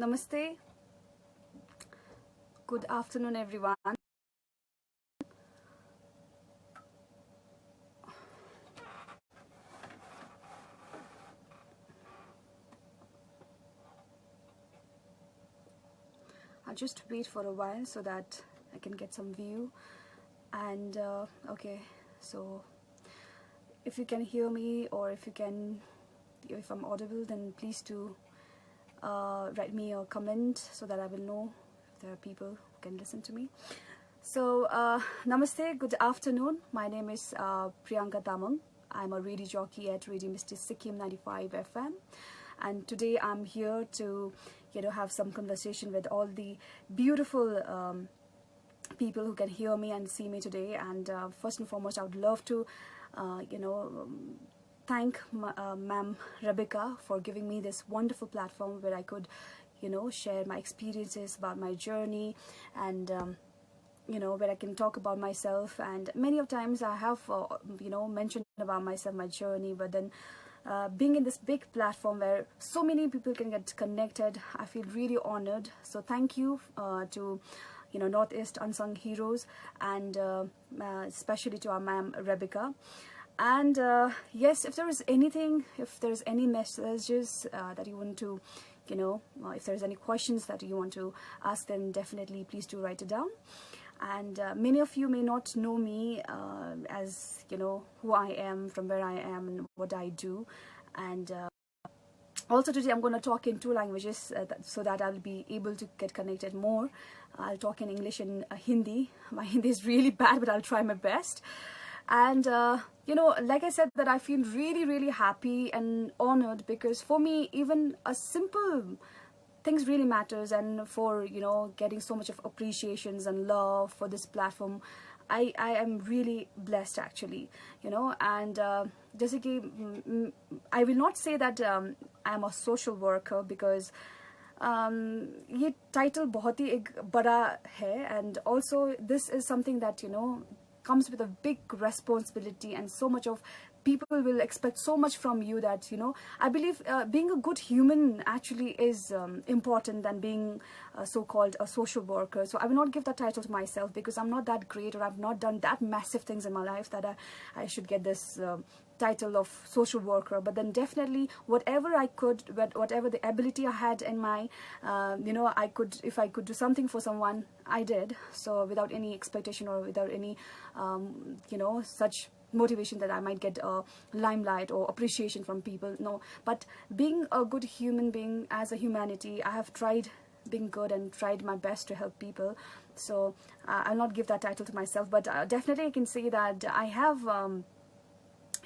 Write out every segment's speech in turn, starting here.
Namaste. Good afternoon, everyone. I'll just wait for a while so that I can get some view. And okay, so if you can hear me, or if I'm audible, then please do write me a comment so that I will know if there are people who can listen to me. So namaste, good afternoon. My name is Priyanka Tamang. I'm a radio jockey at Radio Misty Sikkim 95 FM, and today I'm here to have some conversation with all the beautiful people who can hear me and see me today. And first and foremost, I would love to thank Ma'am Rebecca for giving me this wonderful platform where I could share my experiences about my journey, and where I can talk about myself. And many of times I have mentioned about myself, my journey, but then being in this big platform where so many people can get connected, I feel really honored. So thank you to Northeast Unsung Heroes, and especially to our ma'am Rebecca. And yes, if there's any messages that you want to if there's any questions that you want to ask, then definitely please do write it down. And many of you may not know me as who I am, from where I am, and what I do. And also today I'm going to talk in two languages so that I'll be able to get connected more. I'll talk in English and Hindi. My Hindi is really bad, but I'll try my best. And like I said, that I feel really, really happy and honored, because for me, even a simple things really matters. And for getting so much of appreciations and love for this platform, I am really blessed, actually. And जैसे कि I will not say that I am a social worker, because ये title बहुत ही एक बड़ा है, and also this is something that comes with a big responsibility, and so much of people will expect so much from you that I believe being a good human actually is important than being so-called a social worker. So I will not give that title to myself, because I'm not that great, or I've not done that massive things in my life that I should get this title of social worker. But then definitely whatever I could, whatever the ability I had in my if I could do something for someone, I did. So without any expectation, or without any such motivation that I might get a limelight or appreciation from people. No, but being a good human being, as a humanity, I have tried being good and tried my best to help people. So I'll not give that title to myself, but definitely I can say that I have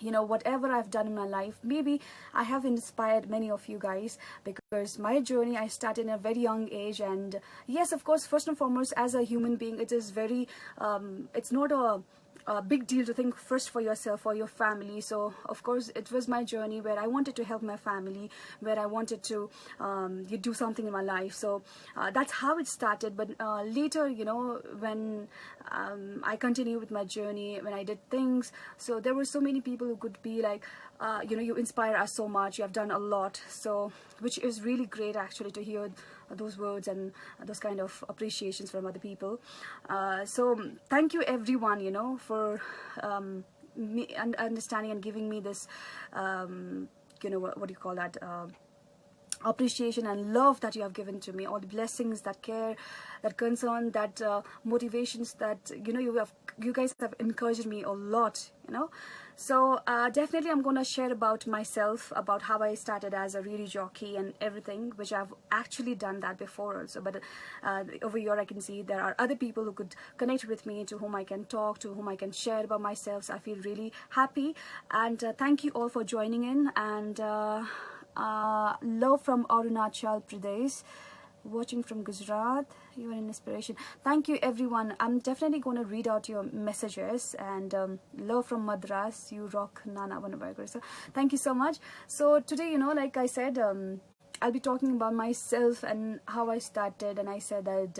whatever I've done in my life, maybe I have inspired many of you guys, because my journey, I started in a very young age. And yes, of course, first and foremost, as a human being, it is very it's not a big deal to think first for yourself or your family. So of course it was my journey where I wanted to help my family, where I wanted to do something in my life. So that's how it started. But later, when I continue with my journey, when I did things, so there were so many people who could be like, you inspire us so much, you have done a lot. So which is really great, actually, to hear those words and those kind of appreciations from other people. So thank you, everyone, for me understanding and giving me this what do you call that, appreciation and love that you have given to me, all the blessings, that care, that concern, that motivations, that you guys have encouraged me a lot. So definitely I'm going to share about myself, about how I started as a radio jockey and everything, which I've actually done that before also. But over here I can see there are other people who could connect with me, to whom I can talk, to whom I can share about myself. So I feel really happy, and thank you all for joining in. And love from Arunachal Pradesh, watching from Gujarat. You are an inspiration. Thank you, everyone. I'm definitely going to read out your messages. And love from Madras. You rock, Nana Vanavargar. So thank you so much. So today, like I said, I'll be talking about myself and how I started. And I said that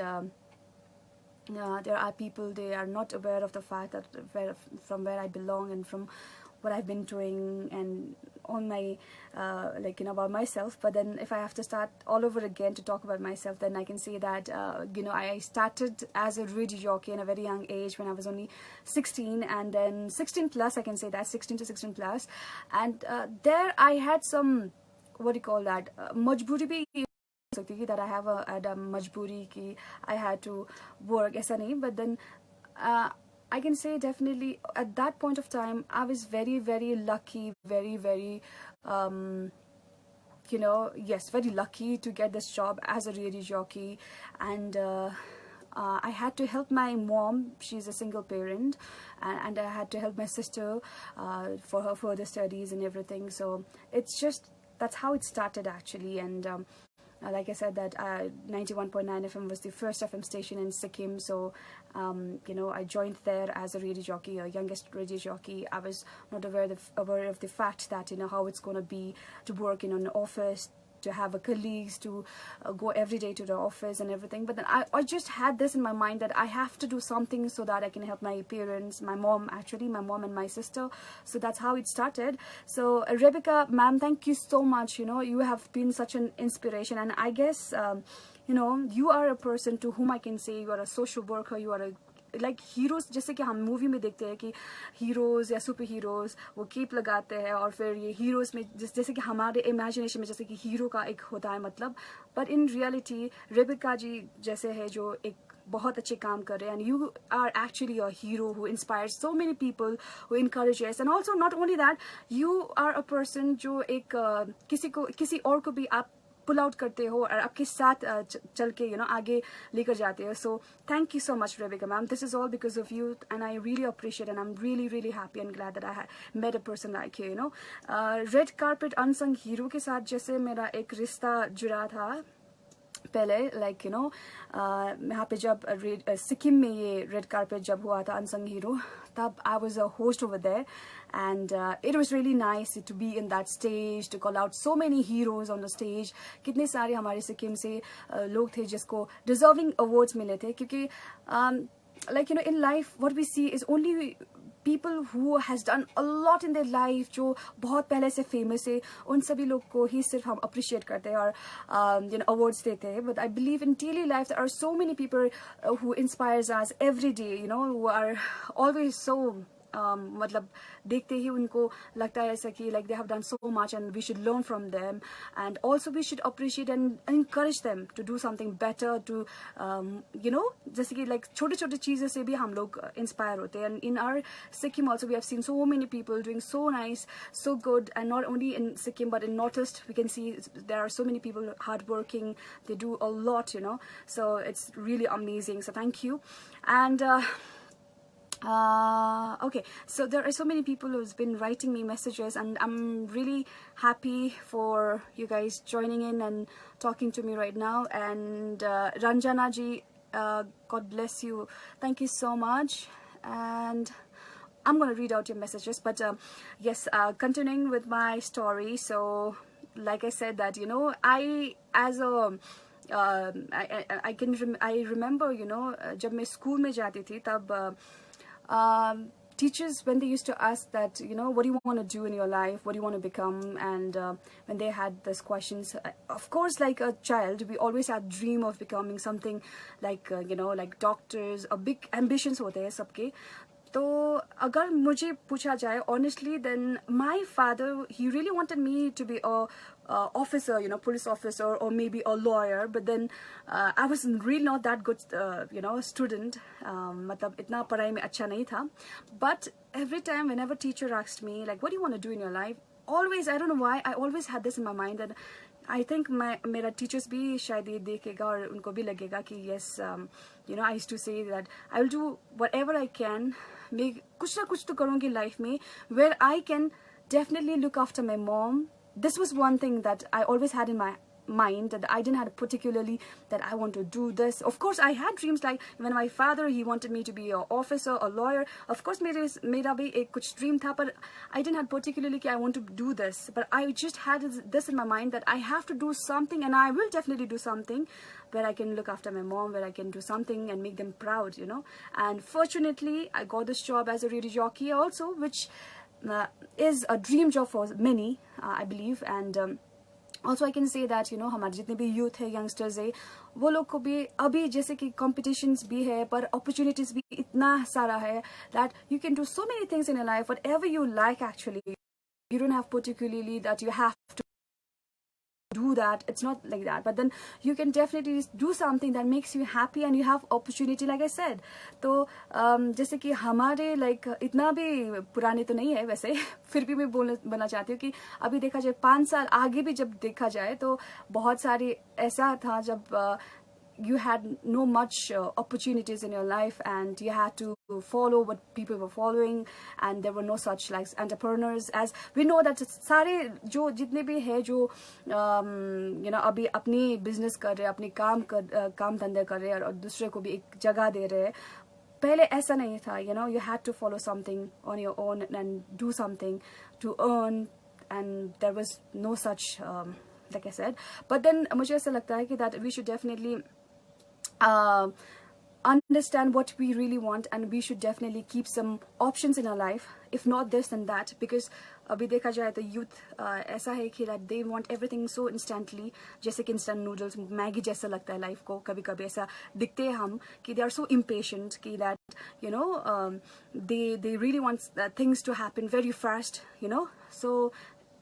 there are people, they are not aware of the fact that from where I belong, and from what I've been doing and on my like, you know, about myself. But then if I have to start all over again to talk about myself, then I can say that you know, I started as a radio jockey in a very young age when I was only 16, and then 16 plus, I can say that 16 to 16 plus, and there I had some, what do you call that, majburi bhi that I have a majburi ki I had to work, aisa nahi. But then I can say definitely at that point of time I was very, very lucky, very, very you know, yes, very lucky to get this job as a radio jockey. And I had to help my mom, she's a single parent, and I had to help my sister for her further studies and everything. So it's just, that's how it started actually. And like I said, that 91.9 FM was the first FM station in Sikkim. So you know, I joined there as a radio jockey, a youngest radio jockey. I was not aware of the fact that, you know, how it's going to be to work in an office, to have a colleagues, to go every day to the office and everything. But then I just had this in my mind that I have to do something so that I can help my parents, my mom actually, my mom and my sister. So that's how it started. So Rebecca, ma'am, thank you so much. You know, you have been such an inspiration, and I guess you know, you are a person to whom I can say you are a social worker, you are a like heroes, जैसे कि हम movie में देखते हैं कि heroes या super heroes वो cap लगाते हैं और फिर ये हीरोज में जैसे कि हमारे इमेजिनेशन में जैसे कि हीरो का एक होता है मतलब, बट इन रियलिटी रेबिका जी जैसे है जो एक बहुत अच्छे काम कर रहे हैं, and you are actually a hero who inspires so many people, who encourages, and also not only that, you are a person जो एक किसी और को भी आप पुल आउट करते हो और आपके साथ चल के, you know, आगे लेकर जाते हो. So thank you so much, Rebecca ma'am. This is all because of you, and I really appreciate, and I'm really, really happy and glad that I met a person like you, you know. Red carpet unsung hero के साथ जैसे मेरा एक रिश्ता जुड़ा था पहले, like you know, यहाँ पे जब सिक्किम में ये रेड कार्पेट जब हुआ था अनसंग हीरो, तब I was a host over there, and it was really nice to be in that stage, to call out so many heroes on the stage. कितने सारे हमारे सिक्किम से लोग थे जिसको deserving awards मिले थे, क्योंकि like you know, in life what we see is only people who has done a lot in their life, जो बहुत पहले से famous है, उन सभी लोग को ही सिर्फ हम appreciate करते हैं और you know, awards देते हैं. But I believe in daily life there are so many people who inspires us every day, you know, who are always so मतलब देखते ही उनको लगता है ऐसा कि like they have done so much and we should learn from them, and also we should appreciate and encourage them to do something better, to you know, जैसे कि like छोटे छोटे चीज़ों से भी हम लोग inspire होते हैं. And in our Sikkim also we have seen so many people doing so nice, so good, and not only in Sikkim but in Northeast we can see there are so many people hardworking, they do a lot, you know, so it's really amazing. So thank you. And okay, so there are so many people who's been writing me messages, and I'm really happy for you guys joining in and talking to me right now. And Ranjana ji, God bless you, thank you so much. And I'm gonna read out your messages, but yes, continuing with my story. So like I said that, you know, I as a I remember, you know, जब मैं school में जाती थी तब teachers, when they used to ask that, you know, what do you want to do in your life, what do you want to become, and when they had these questions, of course, like a child, we always had dream of becoming something like you know, like doctors, or big ambitions होते हैं सबके. तो अगर मुझे पूछा जाए honestly, then my father, he really wanted me to be a officer, you know, police officer, or maybe a lawyer. But then I was really not that good, you know, student. मतलब इतना पढ़ाई में अच्छा नहीं था. But every time, whenever teacher asked me, like, what do you want to do in your life? Always, I don't know why, I always had this in my mind that I think मेरा teachers भी शायद ये देखेगा और उनको भी लगेगा कि yes, you know, I used to say that I will do whatever I can. मैं कुछ ना कुछ तो करूँगी life में, where I can definitely look after my mom. This was one thing that I always had in my mind, that I didn't have particularly that I want to do this. Of course, I had dreams like when my father, he wanted me to be an officer, a lawyer. Of course, मेरा भी एक कुछ dream था, but I didn't have particularly कि I want to do this. But I just had this in my mind that I have to do something, and I will definitely do something where I can look after my mom, where I can do something and make them proud, you know. And fortunately, I got this job as a radio jockey also, which is a dream job for many, I believe. And also I can say that हमारे जितने भी youth है, youngsters है, वो लोग को भी अभी जैसे कि competitions भी है, पर opportunities भी इतना सारा है that you can do so many things in your life, whatever you like actually. You don't have particularly that you have to do that. It's not like that, but then you can definitely do something that makes you happy and you have opportunity, like I said. तो जैसे कि हमारे like इतना भी पुराने तो नहीं है वैसे, फिर भी मैं बोलना चाहती हूँ कि अभी देखा जाए 5 साल आगे भी जब देखा जाए तो बहुत सारी ऐसा था जब you had no much opportunities in your life and you had to follow what people were following, and there were no such like entrepreneurs. As we know that सारे जो जितने भी है जो अभी अपनी business कर रहे हैं, अपनी काम धंधे कर रहे हैं और दूसरे को भी एक जगह दे रहे हैं, पहले ऐसा नहीं था. You had to follow something on your own and do something to earn, and there was no such like I said. But then मुझे ऐसा लगता है कि that we should definitely understand what we really want, and we should definitely keep some options in our life, if not this then that, because अभी देखा जाए तो youth ऐसा है कि that they want everything so instantly, जैसे कि instant noodles, Maggi जैसा लगता है लाइफ को. कभी कभी ऐसा दिखते हैं हम कि they are so impatient कि that they really want things to happen very fast, so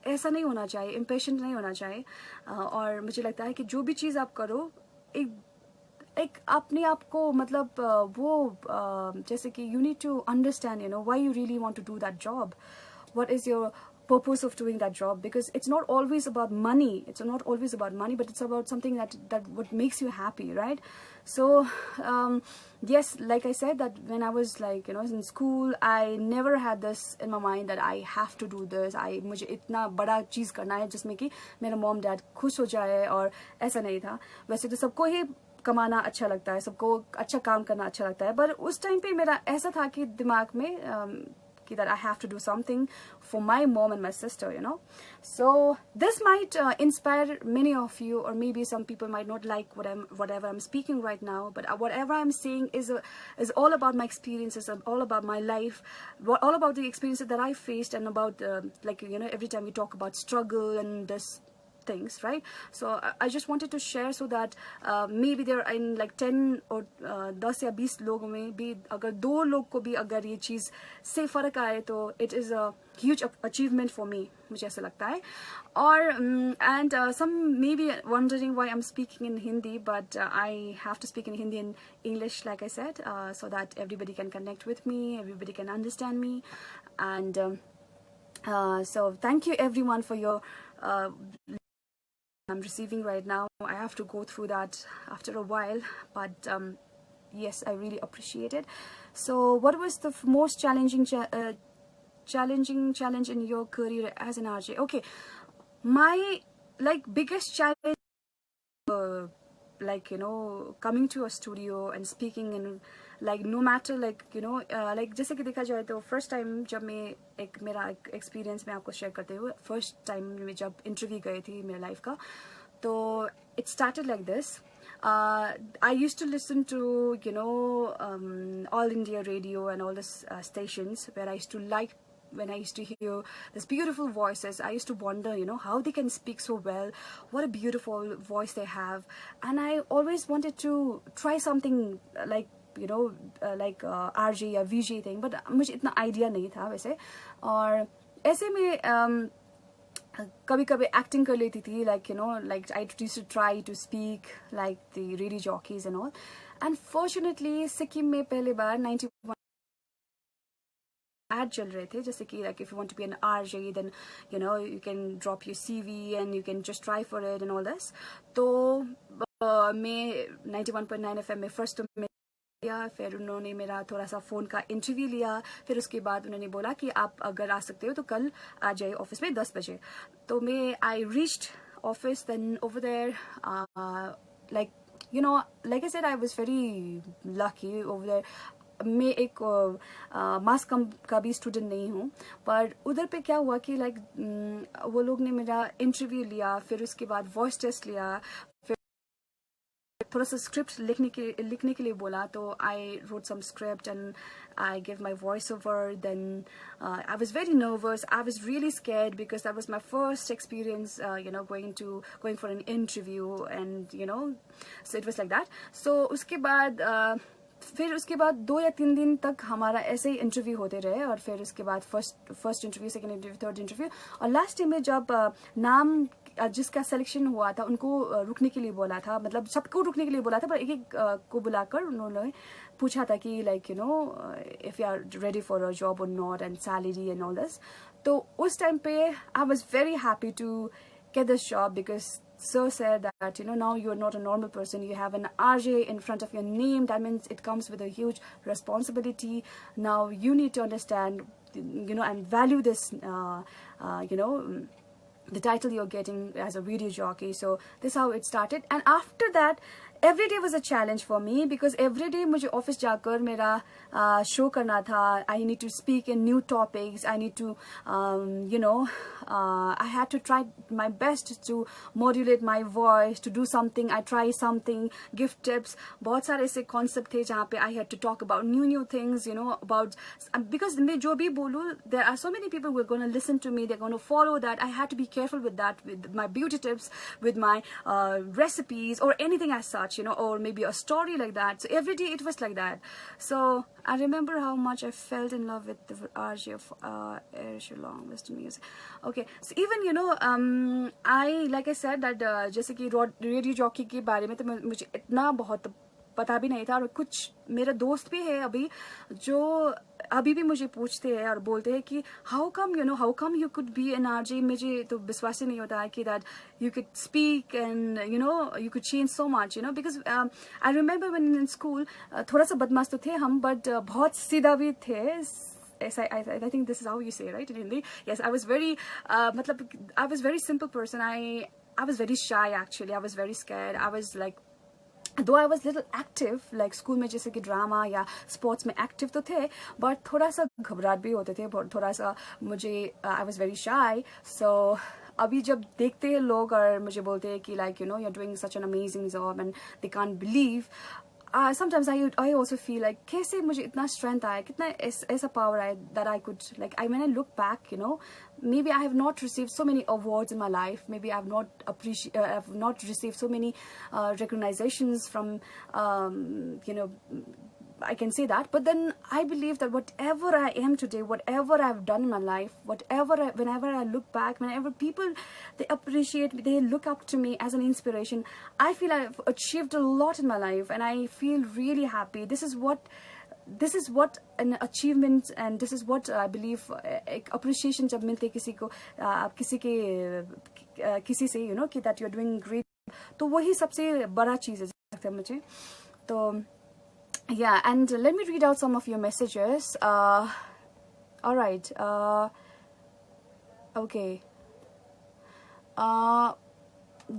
ऐसा नहीं होना चाहिए, impatient नहीं होना चाहिए. और मुझे लगता है कि जो भी चीज़ आप करो एक अपने आप को मतलब वो जैसे कि you need to understand why you really want to do that job, what is your purpose of doing that job, because it's not always about money, but it's about something that what makes you happy, right? So yes, like I said, that when I was like in school, I never had this in my mind that I have to do this, मुझे इतना बड़ा चीज़ करना है जिसमें कि मेरा mom dad खुश हो जाए, और ऐसा नहीं था. वैसे तो सबको ही कमाना अच्छा लगता है, सबको अच्छा काम करना अच्छा लगता है, पर उस टाइम पे मेरा ऐसा था कि दिमाग में कि that I have to do something for my mom and my sister, So this might inspire many of you, or maybe some people might not like whatever I'm speaking right now, but whatever I'm saying is all about my experiences, all about my life, all about the experiences that I faced, and about like every time we talk about struggle and this things, right? So I just wanted to share so that maybe there are in like 10 or 10 या 20 लोगों में भी अगर 2 लोग को भी अगर ये चीज़ से फ़र्क आए तो it is a huge achievement for me, मुझे ऐसा लगता है. और and some may be wondering why I'm speaking in Hindi, but I have to speak in Hindi and English, like I said, so that everybody can connect with me, everybody can understand me. And so thank you everyone for your I'm receiving right now. I have to go through that after a while, but yes, I really appreciate it. So what was the most challenging challenge in your career as an RJ? Okay, my biggest challenge coming to a studio and speaking in no matter जैसे कि देखा जाए तो first time जब मैं मेरा experience मैं आपको share करते हुए first time में जब interview गई थी मेरे life का, तो it started like this. I used to listen to All India Radio and all the stations where I used to when I used to hear these beautiful voices. I used to wonder, how they can speak so well, what a beautiful voice they have, and I always wanted to try something like RJ या VJ thing, but मुझे इतना idea नहीं था वैसे. और ऐसे में कभी-कभी acting कर लेती थी, I used to try to speak like the radio jockeys and all. And fortunately, Sikkim में पहले बार 91 ad चल रहे थे, जैसे कि if you want to be an RJ, then you can drop your CV and you can just try for it and all this. तो मैं 91.9 FM में first में लिया, फिर उन्होंने मेरा थोड़ा सा फ़ोन का इंटरव्यू लिया, फिर उसके बाद उन्होंने बोला कि आप अगर आ सकते हो तो कल आ जाइए ऑफिस में 10 बजे. तो मैं I reached office, then over there like I said, I was very lucky over there. मैं एक मास का भी स्टूडेंट नहीं हूँ, पर उधर पे क्या हुआ कि वो लोग ने मेरा इंटरव्यू लिया, फिर उसके बाद वॉइस टेस्ट लिया, थोड़ा सा स्क्रिप्ट लिखने के लिए बोला, तो I wrote some script and I gave my voiceover. Then I was very nervous. I was really scared because that was my first experience, going for an interview, and so it was like that. So उसके बाद फिर उसके बाद 2 या 3 दिन तक हमारा ऐसे ही इंटरव्यू होते रहे, और फिर उसके बाद first interview, second interview, third interview, और लास्ट टाइम में जब नाम जिसका सिलेक्शन हुआ था उनको रुकने के लिए बोला था, मतलब सबको रुकने के लिए बोला था, पर एक एक को बुलाकर उन्होंने पूछा था कि if you are ready for a job और not, and salary and all this. तो उस टाइम पे I was very happy to get this job, because sir said that now you're not a normal person, you have an RJ in front of your name. That means it comes with a huge responsibility. Now you need to understand and value this the title you're getting as a video jockey. So this is how it started, and after that every day was a challenge for me, because every day मुझे office जाकर मेरा show करना था. I need to speak in new topics. I need to I had to try my best to modulate my voice, to do something. I try something, give tips. बहुत सारे ऐसे concept थे जहाँ पे I had to talk about new things, about, because मैं जो भी बोलूँ, there are so many people who are going to listen to me. They're going to follow that. I had to be careful with that, with my beauty tips, with my recipes, or anything as such. Or maybe a story like that. So every day it was like that. So I remember how much I felt in love with the RJ of Air Shillong Western Music. Okay, so even I, like I said, that जैसे कि radio jockey के बारे में तो मुझे इतना बहुत पता भी नहीं था, और कुछ मेरे दोस्त भी है अभी जो अभी भी मुझे पूछते हैं और बोलते हैं कि how come you could be an RJ. मुझे तो विश्वास ही नहीं होता है कि that you could speak and you could change so much, because I remember when in school थोड़ा सा बदमाश तो थे हम, but बहुत सीधा भी थे. I think this is how you say, right, in Hindi. Yes, I was very I was very simple person. I was very shy, actually. I was very scared. I was like, though I was little active, like school में जैसे कि drama या sports में active तो थे, but थोड़ा सा घबराहट भी होते थे, थोड़ा सा मुझे आई वाज वेरी शाई. सो अभी जब देखते हैं लोग और मुझे बोलते हैं कि you are doing such an amazing job and they can't believe, sometimes I also feel like कैसे मुझे इतना strength आया, कितना ऐसा power आया, that I could, when I look back, maybe I have not received so many awards in my life, maybe I have not received so many recognitions from I can say that, but then I believe that whatever I am today, whatever I've done in my life, whenever I look back, whenever people, they appreciate me, they look up to me as an inspiration, I feel I've achieved a lot in my life, and I feel really happy. This is what an achievement, and this is what I believe appreciation जब मिलते किसी को, किसी से कि that you're doing great, तो वही सबसे बड़ा चीज़ है मुझे. तो yeah, and let me read out some of your messages. All right. Okay.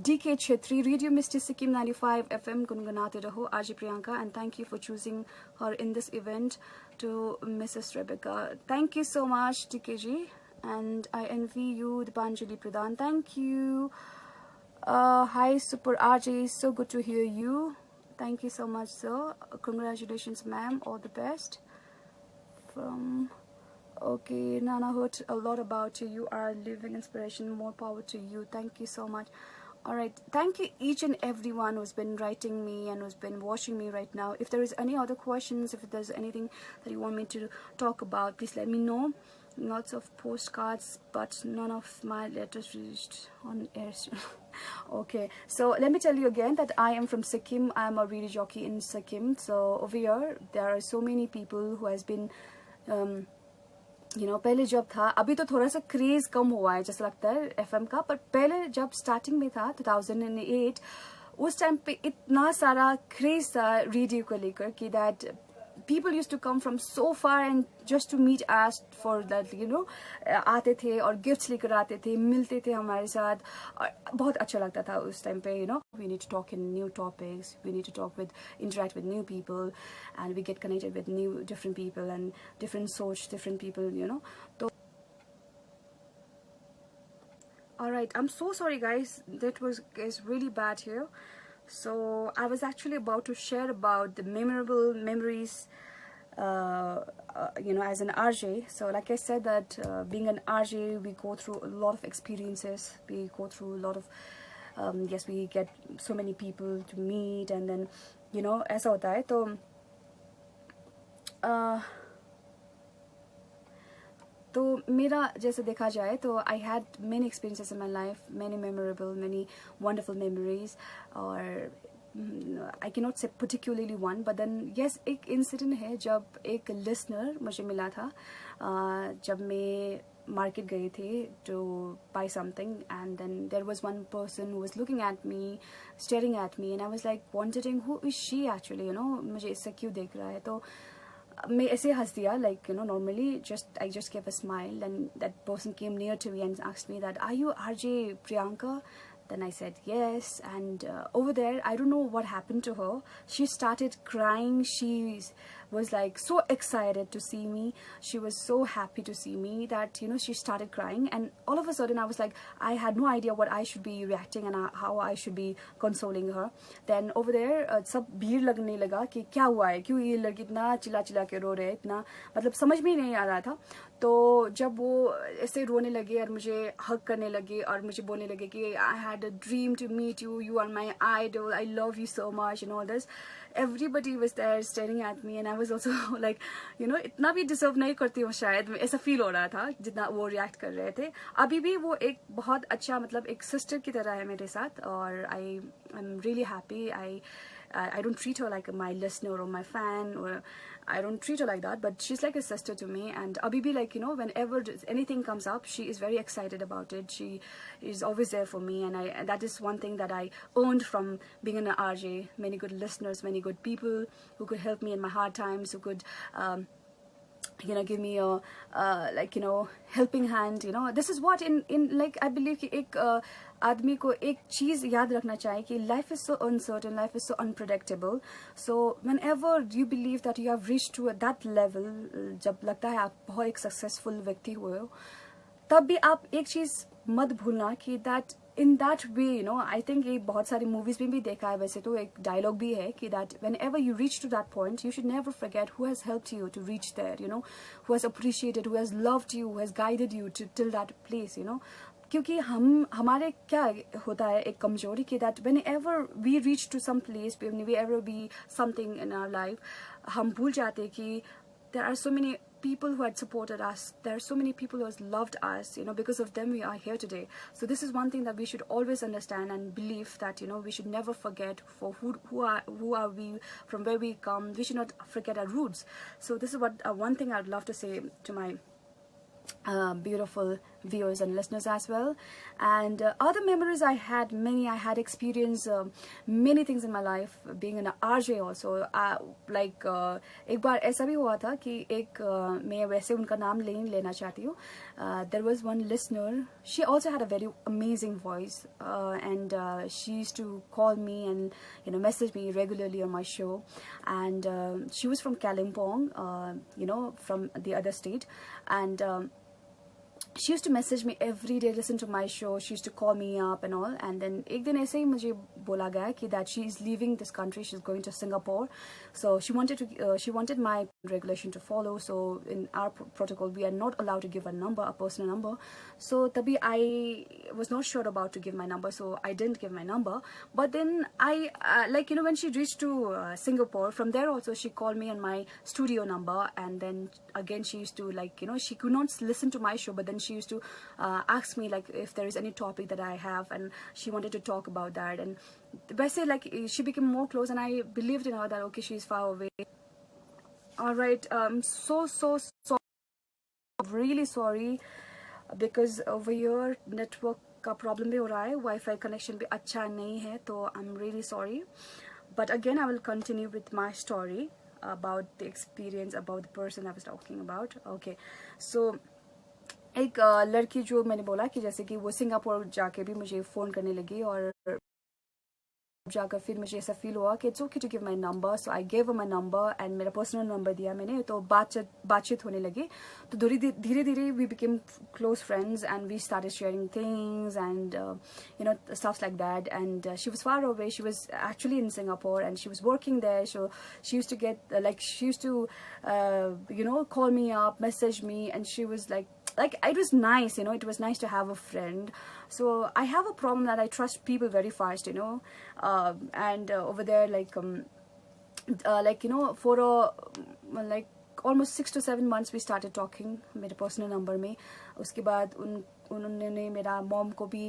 DK Chetri, Radio Misty Sikkim 95 FM, Gungunate Raho, RJ Priyanka, and thank you for choosing her in this event. To Mrs. Rebecca, thank you so much, DKG, and I envy you, Dipanjali Pradhan. Thank you. Hi, Super RJ, so good to hear you. Thank you so much, sir. Congratulations, ma'am. All the best. Okay, Nana heard a lot about you. You are living inspiration. More power to you. Thank you so much. All right. Thank you each and everyone who's been writing me and who's been watching me right now. If there is any other questions, if there's anything that you want me to talk about, please let me know. Lots of postcards, but none of my letters reached on air. Okay, so let me tell you again that I am from Sikkim. I am a radio jockey in Sikkim. So over here, there are so many people who has been, पहले जब था, अभी तो थोड़ा सा craze कम हुआ है जैसा लगता है FM का, पर पहले जब स्टार्टिंग में था 2008, उस टाइम पे इतना सारा क्रेज था रेडियो को लेकर कि that people used to come from so far and just to meet us for that, आते थे और गिफ्ट्स लेकर आते थे, मिलते थे हमारे साथ, और बहुत अच्छा लगता था उस टाइम पे. We need to talk in new topics, we need to interact with new people, and we get connected with different people and different different people, So, all right, I'm so sorry guys, that was really bad here. So I was actually about to share about the memorable memories, as an RJ. So like I said that being an RJ, we go through a lot of experiences. We go through a lot of, yes, we get so many people to meet, and then ऐसा होता है तो तो मेरा जैसे देखा जाए तो I had many experiences in my life, many memorable, many wonderful memories, और I can not say particularly one, but then yes एक इंसिडेंट है जब एक लिसनर मुझे मिला था जब मैं market गई थी to buy something, and then there was one person who was looking at me, staring at me, and I was like wondering who is she actually, मुझे इससे क्यों देख रहा है. तो मैं ऐसे हंस दिया, like normally I just gave a smile, and that person came near to me and asked me that, are you RJ Priyanka? Then I said yes, and over there I don't know what happened to her. She started crying. She was like so excited to see me. She was so happy to see me that she started crying, and all of a sudden I was like, I had no idea what I should be reacting and how I should be consoling her. Then over there सब भीड़ लगने लगा कि क्या हुआ है, क्यों ये लड़की इतना चिल्ला चिल्ला के रो रहे हैं, इतना मतलब समझ में ही नहीं आ रहा था. तो जब वो ऐसे रोने लगे और मुझे हग करने लगे और मुझे बोलने लगे कि I had a dream to meet you, you are my idol, I love you so much and all this, everybody was there staring at me, and I was also like इतना भी डिजर्व नहीं करती हूँ शायद, ऐसा feel हो रहा था जितना वो रिएक्ट कर रहे थे. अभी भी वो एक बहुत अच्छा मतलब एक सिस्टर की तरह है मेरे साथ, और आई am really happy. I don't treat her like my listener or my fan, or I don't treat her like that, but she's like a sister to me. And Abhi, like whenever anything comes up, she is very excited about it. She is always there for me, and that is one thing that I earned from being an RJ. Many good listeners, many good people who could help me in my hard times, who could give me a helping hand. This is what in like I believe कि एक आदमी को एक चीज याद रखना चाहिए कि life is so uncertain, life is so unpredictable. So whenever you believe that you have reached to that level, जब लगता है आप बहुत एक successful व्यक्ति हुए हो, तब भी आप एक चीज मत भूलना कि that in that way, I think ये बहुत सारी movies में भी देखा है. वैसे तो एक dialogue भी है कि that whenever you reach to that point, you should never forget who has helped you to reach there, who has appreciated, who has loved you, who has guided you to till that place, क्योंकि हमारे क्या होता है एक कमजोरी कि that whenever we reach to some place, whenever we something in our life, हम भूल जाते कि there are so many people who had supported us, there are so many people who has loved us, because of them we are here today. So this is one thing that we should always understand and believe, that we should never forget for who are we, from where we come. We should not forget our roots. So this is what one thing I'd love to say to my beautiful viewers and listeners as well. And other memories I had experienced many things in my life being an RJ also. Like एक बार ऐसा भी हुआ था कि एक मैं वैसे उनका नाम नहीं लेना चाहती हूँ. There was one listener. She also had a very amazing voice, and she used to call me and message me regularly on my show. And she was from Kalimpong, from the other state, and she used to message me every day, listen to my show. She used to call me up and all. And then एक दिन ऐसे ही मुझे बोला गया कि that she is leaving this country, she's going to Singapore. So she wanted my regulation to follow. So in our protocol, we are not allowed to give a personal number. So तभी I was not sure about to give my number, so I didn't give my number. But then I when she reached to Singapore, from there also she called me on my studio number, and then again she used to she could not listen to my show, but then she used to ask me if there is any topic that I have, and she wanted to talk about that. And वैसे she became more close, and I believed in her that okay, she's far away. All right, so really sorry, because over here network का problem भी हो रहा है, Wi-Fi connection भी अच्छा नहीं है, तो I'm really sorry. But again, I will continue with my story about the experience, about the person I was talking about. Okay, so एक लड़की जो मैंने बोला कि जैसे कि वो सिंगापुर जाके भी मुझे फ़ोन करने लगी, और जाकर फिर मुझे ऐसा फील हुआ कि it's okay to give my number, so I gave my number and मेरा पर्सनल नंबर दिया मैंने, तो बातचीत होने लगी, तो धीरे धीरे we became close friends and we started sharing things and you know, stuff like that. And she was far away, she was actually in Singapore and she was working there, so she used to get she used to you know, call me up, message me, and she was like it was nice, you know, it was nice to have a friend. So I have a problem that I trust people very fast, you know, and over there you know, for like almost 6 to 7 months we started talking मेरे personal number में. उसके बाद उन्होंने मेरा mom को भी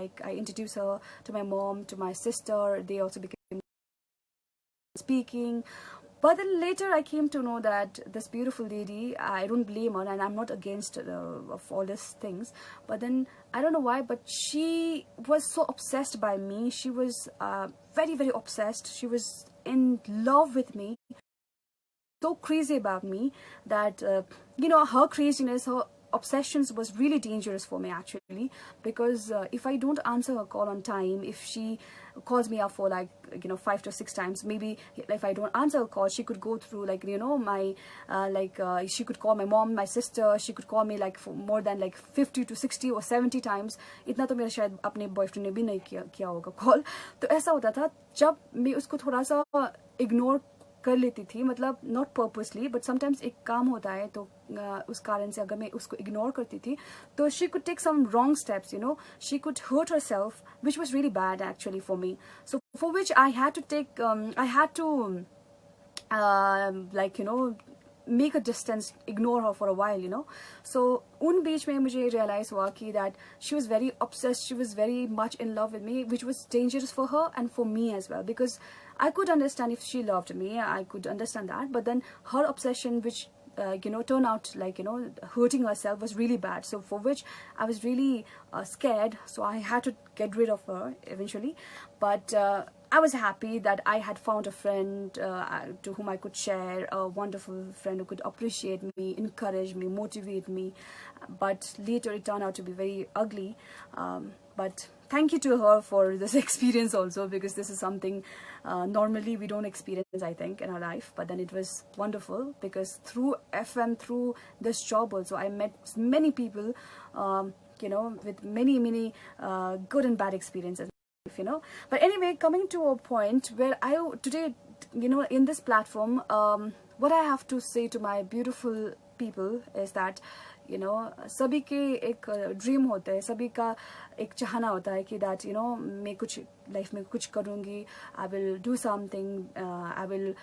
like I introduced her to my mom, to my sister, they also became speaking. But then later I came to know that this beautiful lady, I don't blame her and I'm not against of all these things, but then I don't know why, but she was so obsessed by me. She was very, very obsessed. She was in love with me, so crazy about me that you know, her craziness, her obsessions was really dangerous for me actually, because if I don't answer her call on time, if she calls me up for like, you know, 5 to 6 times, maybe if I don't answer her call, she could go through like, you know, my she could call my mom, my sister, she could call me like for more than like 50 to 60 or 70 times. इतना तो मेरा शायद अपने boyfriend ने भी नहीं किया होगा कॉल. तो ऐसा होता था जब मैं उसको थोड़ा सा इग्नोर कर लेती थी, मतलब नॉट पर्पसली, बट समटाइम्स एक काम होता है तो उस कारण से अगर मैं उसको इग्नोर करती थी तो she could take some wrong steps, you know, she could hurt herself, which was really bad actually for me. So for which I had to like, you know, make a distance, ignore her for a while, you know. So उन बीच में मुझे realize हुआ कि that she was very obsessed, she was very much in love with me, which was dangerous for her and for me as well, because I could understand if she loved me, I could understand that, but then her obsession, which you know, turned out like, you know, hurting herself, was really bad. So for which I was really scared, so I had to get rid of her eventually. But I was happy that I had found a friend to whom I could share, a wonderful friend who could appreciate me, encourage me, motivate me. But later it turned out to be very ugly. But thank you to her for this experience also, because this is something normally we don't experience, I think, in our life. But then it was wonderful, because through FM, through this job also, I met many people, you know, with many good and bad experiences, you know. But anyway, coming to a point where I today, you know, in this platform, what I have to say to my beautiful people is that, you know, सभी के एक dream होता है, सभी का एक चाहना होता है कि that, you know, मैं कुछ लाइफ में कुछ करूँगी, I will do something, I will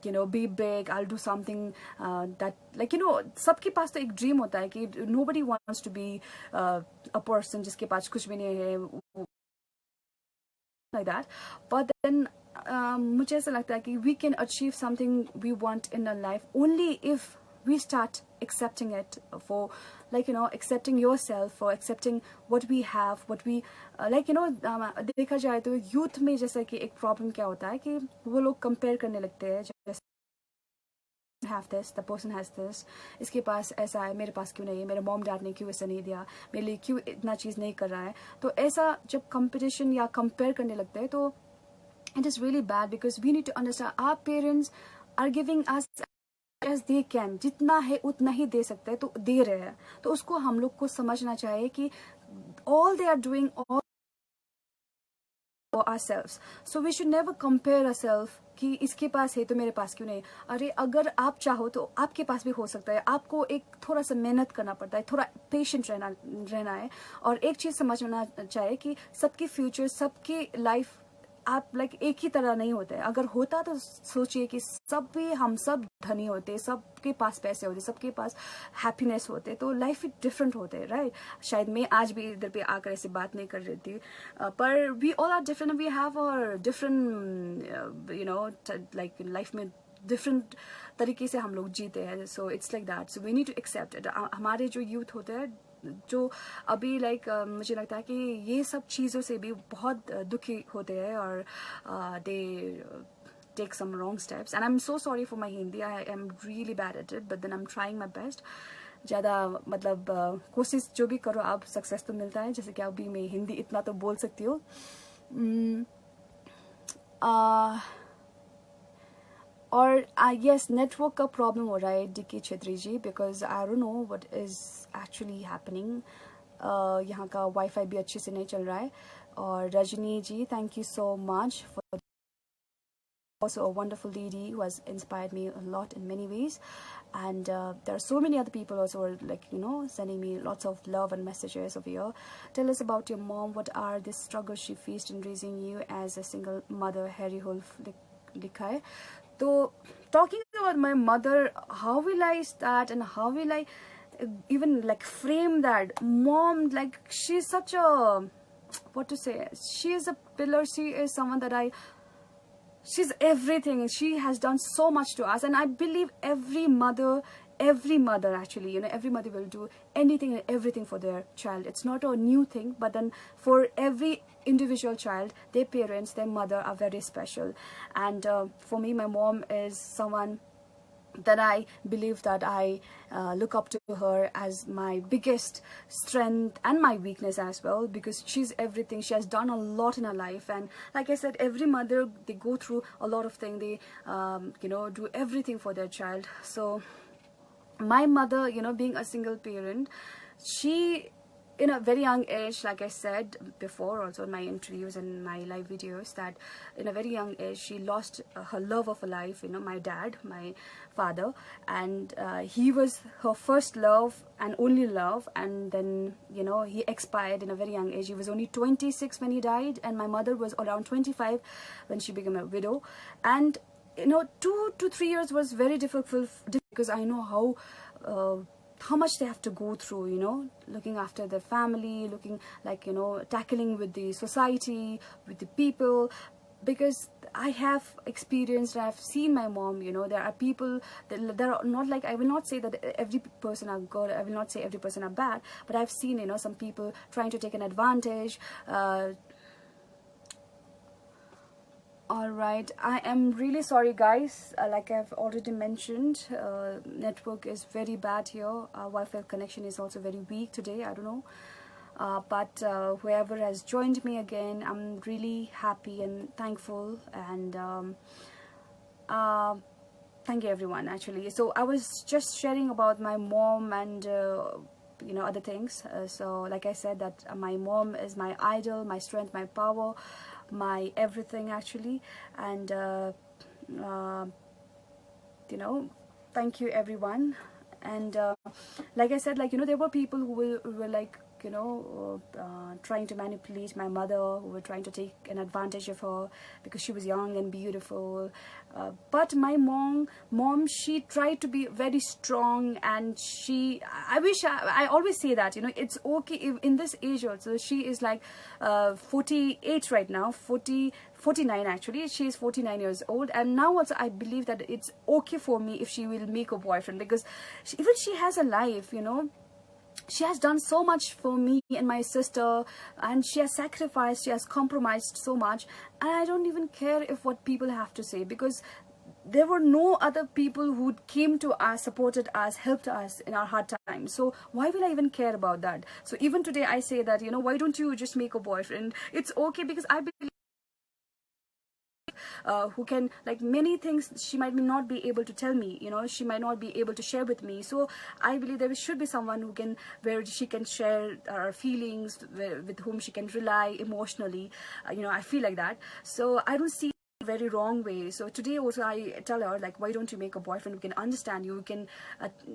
you know, be big, I'll do something that, like, you know, सबके पास तो एक ड्रीम होता है कि nobody wants to be a person जिसके पास कुछ भी नहीं है, like that. But then मुझे ऐसा लगता है कि we can achieve something we want in our life only if we start accepting it, for like, you know, accepting yourself, for accepting what we have, what we like, you know, देखा जाए तो youth में जैसे कि एक problem क्या होता है कि वो लोग compare करने लगते हैं, जैसे have this, the person has this, इसके पास ऐसा है, मेरे पास क्यों नहीं है, मेरे मॉम डैड ने क्यों ऐसा नहीं दिया, मेरे लिए क्यों इतना चीज़ नहीं कर रहा है. तो ऐसा जब competition या compare करने लगते हैं तो it is really bad, because we need to understand our parents are giving us as they can, जितना है उतना ही दे सकते हैं, तो दे रहे हैं, तो उसको हम लोग को समझना चाहिए कि all they are doing all for ourselves. So we should never compare ourselves कि इसके पास है तो मेरे पास क्यों नहीं. अरे अगर आप चाहो तो आपके पास भी हो सकता है, आपको एक थोड़ा सा मेहनत करना पड़ता है, थोड़ा पेशेंट रहना है. और एक चीज़ समझना चाहिए कि सबकी फ्यूचर, सबकी लाइफ आप लाइक एक ही तरह नहीं होते हैं. अगर होता तो सोचिए कि हम सब धनी होते, सबके पास पैसे होते, सबके पास हैप्पीनेस होते, तो लाइफ डिफरेंट होते, राइट. शायद मैं आज भी इधर पे आकर ऐसे बात नहीं कर रही थी, पर we all are different, we have our different, you know, like life में डिफरेंट तरीके से हम लोग जीते हैं. So it's like that. So we need to accept it. हमारे जो यूथ होते हैं, जो अभी लाइक मुझे लगता है कि ये सब चीज़ों से भी बहुत दुखी होते हैं, और they take some wrong steps. And I am so sorry for my Hindi, I am really bad at it, but then I am trying my best. ज़्यादा मतलब कोशिश जो भी करो आप, सक्सेस तो मिलता है. जैसे कि अभी मैं हिंदी इतना तो बोल सकती हूँ. और yes, network का problem हो रहा है DK Chhetri ji, because I don't know what is actually happening. यहाँ का वाईफाई भी अच्छे से नहीं चल रहा है. और रजनी जी, thank you so much for also a wonderful lady who has inspired me a lot in many ways. And there are so many other people also who are, like, you know, sending me lots of love and messages over here. Tell us about your mom. What are the struggles she faced in raising you as a single mother? Harry Wolf लिखा है. So talking about my mother, how will I start and how will I even like frame that? Mom, like, she's such a, what to say, she is a pillar. She is someone that she's everything. She has done so much to us, and I believe every mother actually, you know, every mother will do anything and everything for their child. It's not a new thing, but then for every individual child, their parents, their mother are very special. And for me, my mom is someone that I believe that I look up to her as my biggest strength and my weakness as well, because she's everything. She has done a lot in her life, and like I said, every mother, they go through a lot of things. They you know, do everything for their child. So my mother, you know, being a single parent, she, in a very young age, like I said before also in my interviews and my live videos, that in a very young age she lost her love of her life, you know, my dad, my father. And he was her first love and only love, and then, you know, he expired in a very young age. He was only 26 when he died, and my mother was around 25 when she became a widow. And you know, 2 to 3 years was very difficult, because I know how much they have to go through, you know, looking after their family, looking, like, you know, tackling with the society, with the people. Because I have experienced, I have seen my mom, you know, there are people that are not, like, I will not say that every person are good, I will not say every person are bad, but I've seen, you know, some people trying to take an advantage. Alright, I am really sorry guys, like I've already mentioned, network is very bad here. Wi-Fi connection is also very weak today, I don't know. But whoever has joined me again, I'm really happy and thankful, and thank you everyone actually. So I was just sharing about my mom and you know, other things. So like I said, that my mom is my idol, my strength, my power, my everything actually. And you know, thank you everyone. And like I said, like, you know, there were people who were like, you know, trying to manipulate my mother, who were trying to take an advantage of her because she was young and beautiful. But my mom, she tried to be very strong, and I always say that, you know, it's okay if in this age also, she is like 48 right now, 49 actually, she is 49 years old, and now also I believe that it's okay for me if she will make a boyfriend, because even she has a life, you know. She has done so much for me and my sister, and she has sacrificed, she has compromised so much, and I don't even care if what people have to say, because there were no other people who came to us, supported us, helped us in our hard times. So why will I even care about that? So even today I say that, you know, why don't you just make a boyfriend? It's okay, because I believe who can, like, many things she might not be able to tell me, you know, she might not be able to share with me. So I believe there should be someone who can, where she can share her feelings, with whom she can rely emotionally. You know, I feel like that. So I don't see very wrong way. So today also I tell her, like, why don't you make a boyfriend who can understand you, who can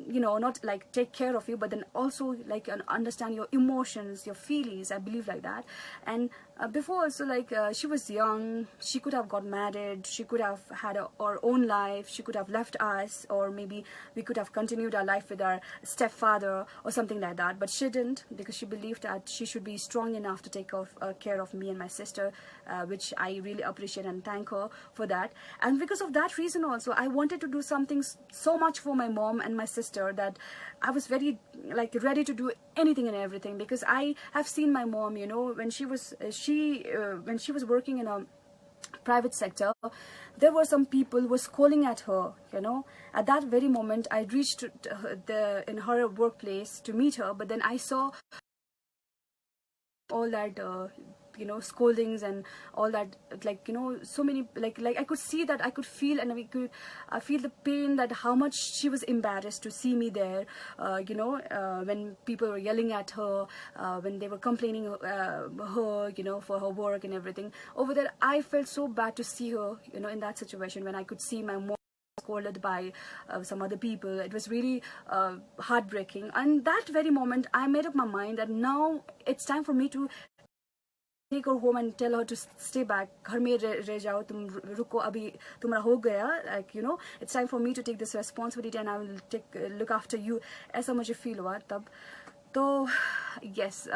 you know, not like take care of you, but then also like understand your emotions, your feelings. I believe like that. And before also, like, she was young, she could have got married, she could have had her own life, she could have left us, or maybe we could have continued our life with our stepfather or something like that, but she didn't, because she believed that she should be strong enough to take care of me and my sister, which I really appreciate and thank her for that. And because of that reason also, I wanted to do something so much for my mom and my sister, that I was very, like, ready to do anything and everything, because I have seen my mom, you know, when she was when she was working in a private sector, there were some people who were scolding at her, you know. At that very moment I reached in her workplace to meet her, but then I saw all that you know, scoldings and all that, like, you know, so many, like I could see that, I could feel, and I feel the pain that how much she was embarrassed to see me there, you know, when people were yelling at her, when they were complaining her, you know, for her work and everything. Over there, I felt so bad to see her, you know, in that situation, when I could see my mom scolded by some other people. It was really heartbreaking. And that very moment, I made up my mind that now it's time for me to take her home and tell her to stay back. घर में रह जाओ, तुम रुको, अभी तुम्हारा हो गया, like, you know, it's time for me to take this responsibility and I will look after you. ऐसा मुझे feel हुआ तब. तो yes,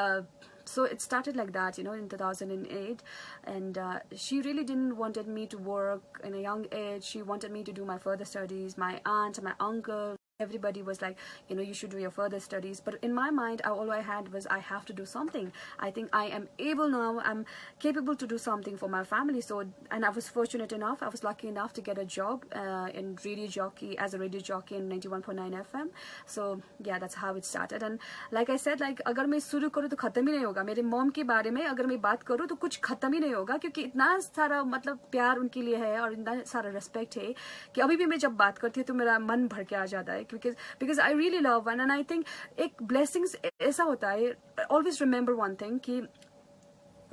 so it started like that, you know, in 2008. And she really didn't wanted me to work in a young age. She wanted me to do my further studies. My aunt, my uncle, everybody was like, you know, you should do your further studies. But in my mind, all I had was, I have to do something. I think I am able now, I'm capable to do something for my family. So, and I was fortunate enough, I was lucky enough to get a job in radio jockey, as a radio jockey in 91.9 FM. So yeah, that's how it started. And like I said, like, अगर मैं शुरू करूँ तो खत्म ही नहीं होगा. मेरे mom के बारे में अगर मैं बात करूँ तो कुछ खत्म ही नहीं होगा, क्योंकि इतना सारा मतलब प्यार उनके लिए है और इतना सारा रिस्पेक्ट है कि अभी भी मैं जब बात करती हूँ तो मेरा मन भर के आ जाता है. Because I really love one, and I think एक blessings ऐसा होता है. Always remember one thing कि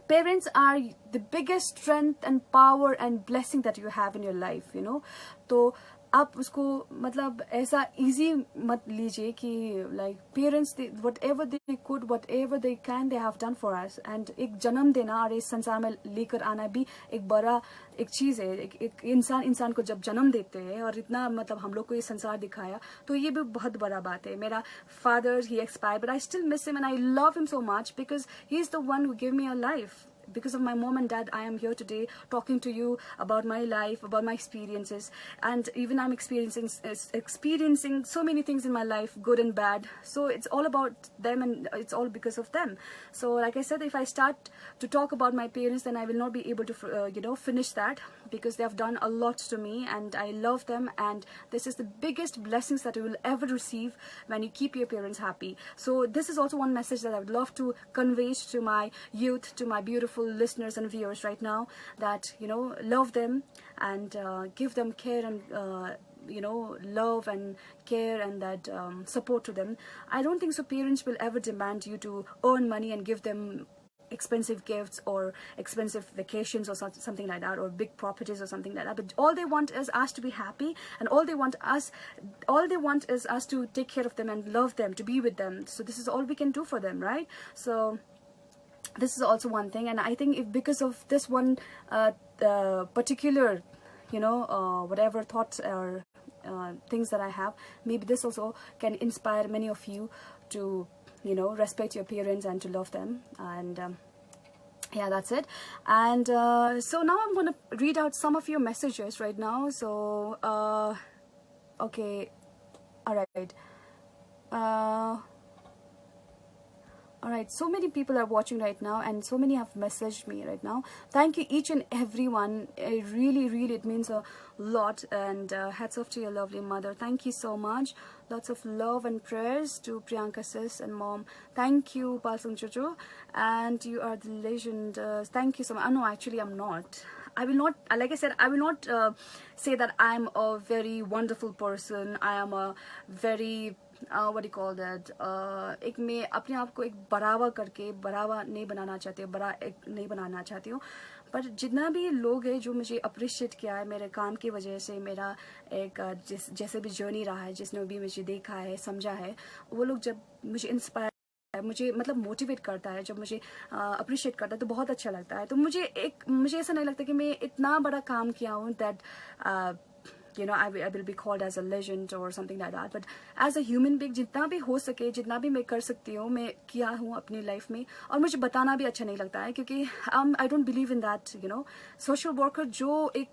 parents are the biggest strength and power and blessing that you have in your life, you know. तो आप उसको मतलब ऐसा easy मत लीजिए कि like parents, whatever they could, whatever they can, they have done for us. And एक जन्म देना और इस संसार में लेकर आना भी एक बड़ा एक चीज़ है. एक इंसान को जब जन्म देते हैं और इतना मतलब हम लोग को ये संसार दिखाया, तो ये भी बहुत बड़ा बात है. मेरा father, he expired, but I still miss him and I love him so much because he's the one who gave me a life. Because of my mom and dad, I am here today talking to you about my life, about my experiences, and even I'm experiencing so many things in my life, good and bad. So it's all about them, and it's all because of them. So like I said, if I start to talk about my parents, then I will not be able to you know, finish that, because they have done a lot to me and I love them. And this is the biggest blessings that you will ever receive when you keep your parents happy. So this is also one message that I would love to convey to my youth, to my beautiful listeners and viewers right now, that, you know, love them and give them care and you know, love and care and that support to them. I don't think so parents will ever demand you to earn money and give them expensive gifts or expensive vacations or something like that, or big properties or something like that. But all they want is us to be happy, and all they want is us to take care of them and love them, to be with them. So this is all we can do for them, right? So this is also one thing. And I think if because of this one particular, you know, whatever thoughts or things that I have, maybe this also can inspire many of you to, you know, respect your parents and to love them. And yeah, that's it. And so now I'm gonna read out some of your messages right now. So okay, all right. Alright, so many people are watching right now and so many have messaged me right now. Thank you each and everyone. Really, it means a lot. And hats off to your lovely mother. Thank you so much. Lots of love and prayers to Priyanka sis and mom. Thank you, Palsung Chuchu. And you are the legend. Thank you so much. No, actually I'm not. I will not, like I said, I will not say that I'm a very wonderful person. I am a very what do you call that, एक मैं अपने आप को एक बराबर करके बराबर नहीं बनाना चाहती हूँ, बड़ा एक नहीं बनाना चाहती हूँ. पर जितना भी लोग हैं जो मुझे अप्रिशिएट किया है मेरे काम की वजह से, मेरा एक जैसे भी जर्नी रहा है, जिसने भी मुझे देखा है, समझा है, वो लोग जब मुझे इंस्पायर, मुझे मतलब मोटिवेट करता है, जब मुझे अप्रिशिएट करता है, तो बहुत अच्छा लगता है. तो मुझे ऐसा नहीं लगता कि मैं इतना बड़ा काम किया हूँ that you know, I will be called as a legend or something like that. But as a human being, जितना भी हो सके, जितना भी मैं कर सकती हूँ, मैं किया हूँ अपनी लाइफ में. और मुझे बताना भी अच्छा नहीं लगता है, क्योंकि I don't believe in that, you know. Social worker जो एक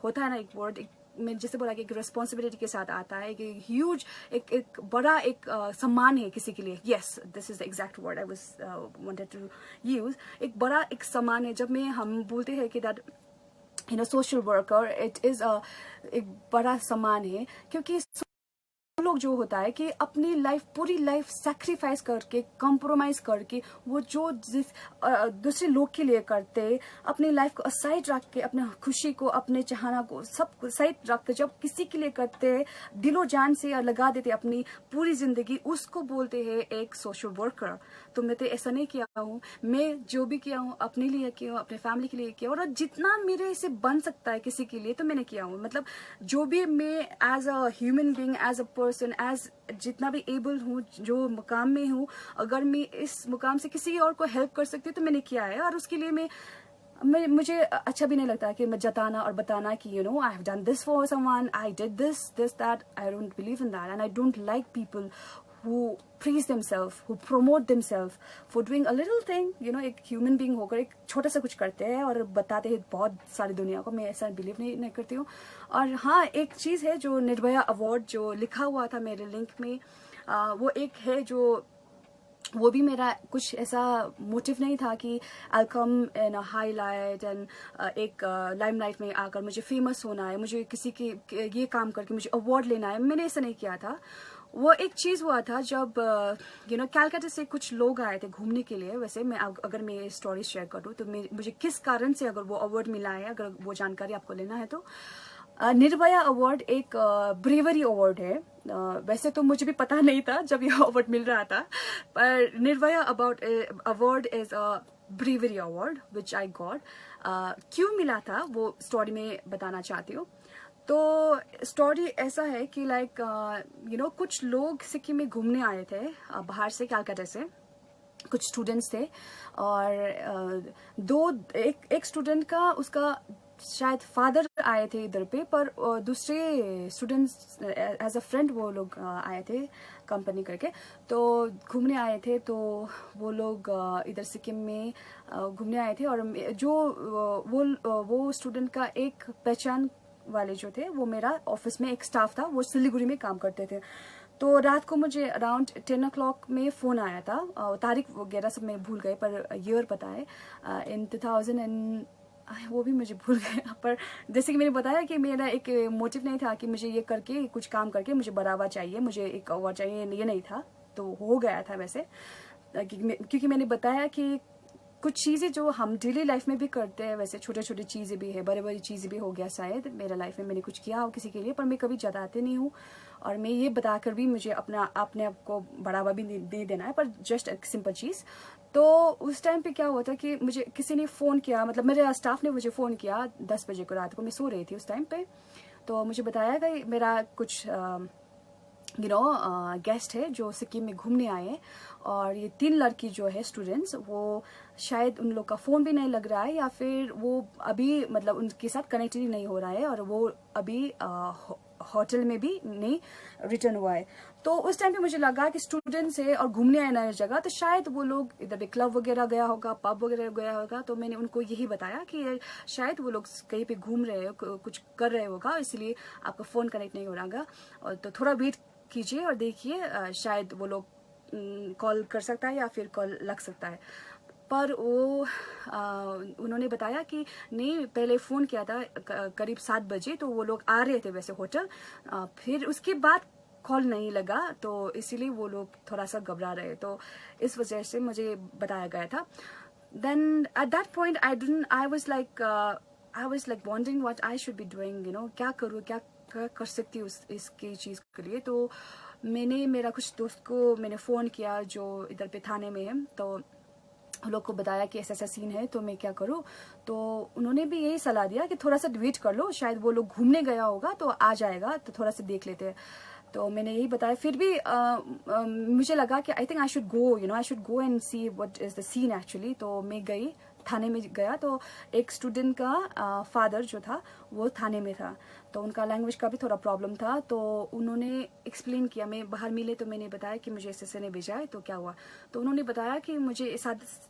होता है ना, एक वर्ड, मैं जैसे बोला कि एक रिस्पॉन्सिबिलिटी के साथ आता है, एक ह्यूज, एक बड़ा एक सम्मान है किसी के लिए. Yes, this is the exact word I was wanted to use. एक बड़ा एक सम्मान है. जब मैं हम बोलते हैं कि that, you know, social worker, it is a एक बड़ा सम्मान है, क्योंकि लोग जो होता है कि अपनी लाइफ, पूरी लाइफ सैक्रिफाइस करके, कॉम्प्रोमाइज करके, वो जो दूसरे लोग के लिए करते, अपनी लाइफ को साइड रख के, अपने खुशी को, अपने चाहना को सब साइड रख के जब किसी के लिए करते, दिलो जान से लगा देते अपनी पूरी जिंदगी, उसको बोलते हैं एक सोशल वर्कर। तो मैं तो ऐसा नहीं किया हूँ, मैं जो भी किया हूँ अपने लिए किया हूँ, अपने फैमिली के लिए किया, और जितना मेरे से बन सकता है किसी के लिए तो मैंने किया हूँ। मतलब जो भी मैं as a human being, as a person, as जितना भी एबल हूँ, जो मुकाम में हूँ, अगर मैं इस मुकाम से किसी और को हेल्प कर सकती हूँ तो मैंने किया है। और उसके लिए मुझे अच्छा भी नहीं लगता कि मैं जताना और बताना कि you know I have done this for someone, I did this that. I don't believe in that and I don't like people who praise themselves, who promote themselves for doing a little thing, you know, एक human being होकर एक छोटा सा कुछ करते हैं और बताते हैं बहुत सारी दुनिया को। मैं ऐसा बिलीव नहीं करती हूँ। और हाँ, एक चीज़ है जो निर्भया अवार्ड जो लिखा हुआ था मेरे लिंक में, वो एक है जो, वो भी मेरा कुछ ऐसा मोटिव नहीं था कि आई कम इन अ हाईलाइट एंड एक लाइमलाइट में आकर मुझे फेमस होना है, मुझे किसी के ये काम करके मुझे अवार्ड लेना है। मैंने ऐसा नहीं किया था। वो एक चीज़ हुआ था जब यू नो कलकत्ता से कुछ लोग आए थे घूमने के लिए। वैसे मैं अगर मैं स्टोरी शेयर करूँ तो मुझे किस कारण से अगर वो अवार्ड मिला है, अगर वो जानकारी आपको लेना है तो निर्भया अवार्ड एक ब्रेवरी अवार्ड है। वैसे तो मुझे भी पता नहीं था जब यह अवार्ड मिल रहा था, पर Nirbhaya award is a bravery award which I got. क्यों मिला था वो स्टोरी में बताना चाहती हूँ। तो स्टोरी ऐसा है कि लाइक यू नो कुछ लोग सिक्किम में घूमने आए थे बाहर से, कलकत्ता से कुछ स्टूडेंट्स थे। और एक स्टूडेंट का उसका शायद फादर आए थे इधर पे, पर दूसरे स्टूडेंट्स एज अ फ्रेंड वो लोग आए थे कंपनी करके, तो घूमने आए थे। तो वो लोग इधर सिक्किम में घूमने आए थे। और जो वो स्टूडेंट का एक पहचान वाले जो थे, वो मेरा ऑफिस में एक स्टाफ था, वो सिलीगुड़ी में काम करते थे। तो रात को मुझे अराउंड 10 o'clock में फ़ोन आया था। तारीख वगैरह सब मैं भूल गई, पर ईयर पता है इन 2000 एंड वो भी मुझे भूल गया। पर जैसे कि मैंने बताया कि मेरा एक मोटिव नहीं था कि मुझे ये करके कुछ काम करके मुझे बढ़ावा चाहिए, मुझे एक अवार्ड चाहिए, ये नहीं था। तो हो गया था वैसे, क्योंकि मैंने बताया कि कुछ चीज़ें जो हम डेली लाइफ में भी करते हैं, वैसे छोटे छोटी चीज़ें भी है, बड़ी बड़ी चीज़ें भी हो गया शायद मेरा लाइफ में मैंने कुछ किया हो किसी के लिए, पर मैं कभी जताते नहीं हूँ। और मैं ये बताकर भी मुझे अपने आप को बढ़ावा भी नहीं देना है, पर जस्ट एक सिंपल चीज़। तो उस टाइम पे क्या हुआ था कि मुझे किसी ने फ़ोन किया, मतलब मेरे स्टाफ ने मुझे फ़ोन किया 10 बजे को रात को, मैं सो रही थी उस टाइम पे। तो मुझे बताया कि मेरा कुछ यू नो गेस्ट है जो सिक्किम में घूमने आए हैं, और ये 3 लड़की जो है स्टूडेंट्स, वो शायद उन लोग का फ़ोन भी नहीं लग रहा है, या फिर वो अभी मतलब उनके साथ कनेक्ट ही नहीं हो रहा है, और वो अभी होटल में भी नहीं रिटर्न हुआ है। तो उस टाइम पे मुझे लगा कि स्टूडेंट्स है और घूमने आए नई जगह, तो शायद वो लोग इधर क्लब वगैरह गया होगा, पब वगैरह गया होगा। तो मैंने उनको यही बताया कि शायद वो लोग कहीं पे घूम रहे हो, कुछ कर रहे होगा, इसलिए आपका फ़ोन कनेक्ट नहीं हो रहा होगा, और तो थोड़ा वेट कीजिए और देखिए, शायद वो लोग कॉल कर सकता है या फिर कॉल लग सकता है। पर वो उन्होंने बताया कि नहीं, पहले फ़ोन किया था करीब 7 बजे, तो वो लोग आ रहे थे वैसे होटल, फिर उसके बाद कॉल नहीं लगा, तो इसीलिए वो लोग थोड़ा सा घबरा रहे, तो इस वजह से मुझे बताया गया था। Then at that point I was like wondering what I should be doing, you know, क्या करूँ, क्या कर सकती हूँ इसकी चीज़ के लिए। तो मैंने मेरा कुछ दोस्त को मैंने फ़ोन किया जो इधर पे थाने में है, तो उन लोग को बताया कि ऐसा सीन है, तो मैं क्या करूँ। तो उन्होंने भी यही सलाह दिया कि थोड़ा सा वेट कर लो, शायद वो लोग घूमने गया होगा तो आ जाएगा, तो थोड़ा सा देख लेते हैं। तो मैंने यही बताया। फिर भी मुझे लगा कि I think I should go, you know, I should go and see what is the scene actually. तो मैं गई, थाने में गया, तो एक स्टूडेंट का फादर जो था वो थाने में था, तो उनका लैंग्वेज का भी थोड़ा प्रॉब्लम था। तो उन्होंने एक्सप्लेन किया, मैं बाहर मिले तो मैंने बताया कि मुझे ऐसे ने भेजा है, तो क्या हुआ। तो उन्होंने बताया कि मुझे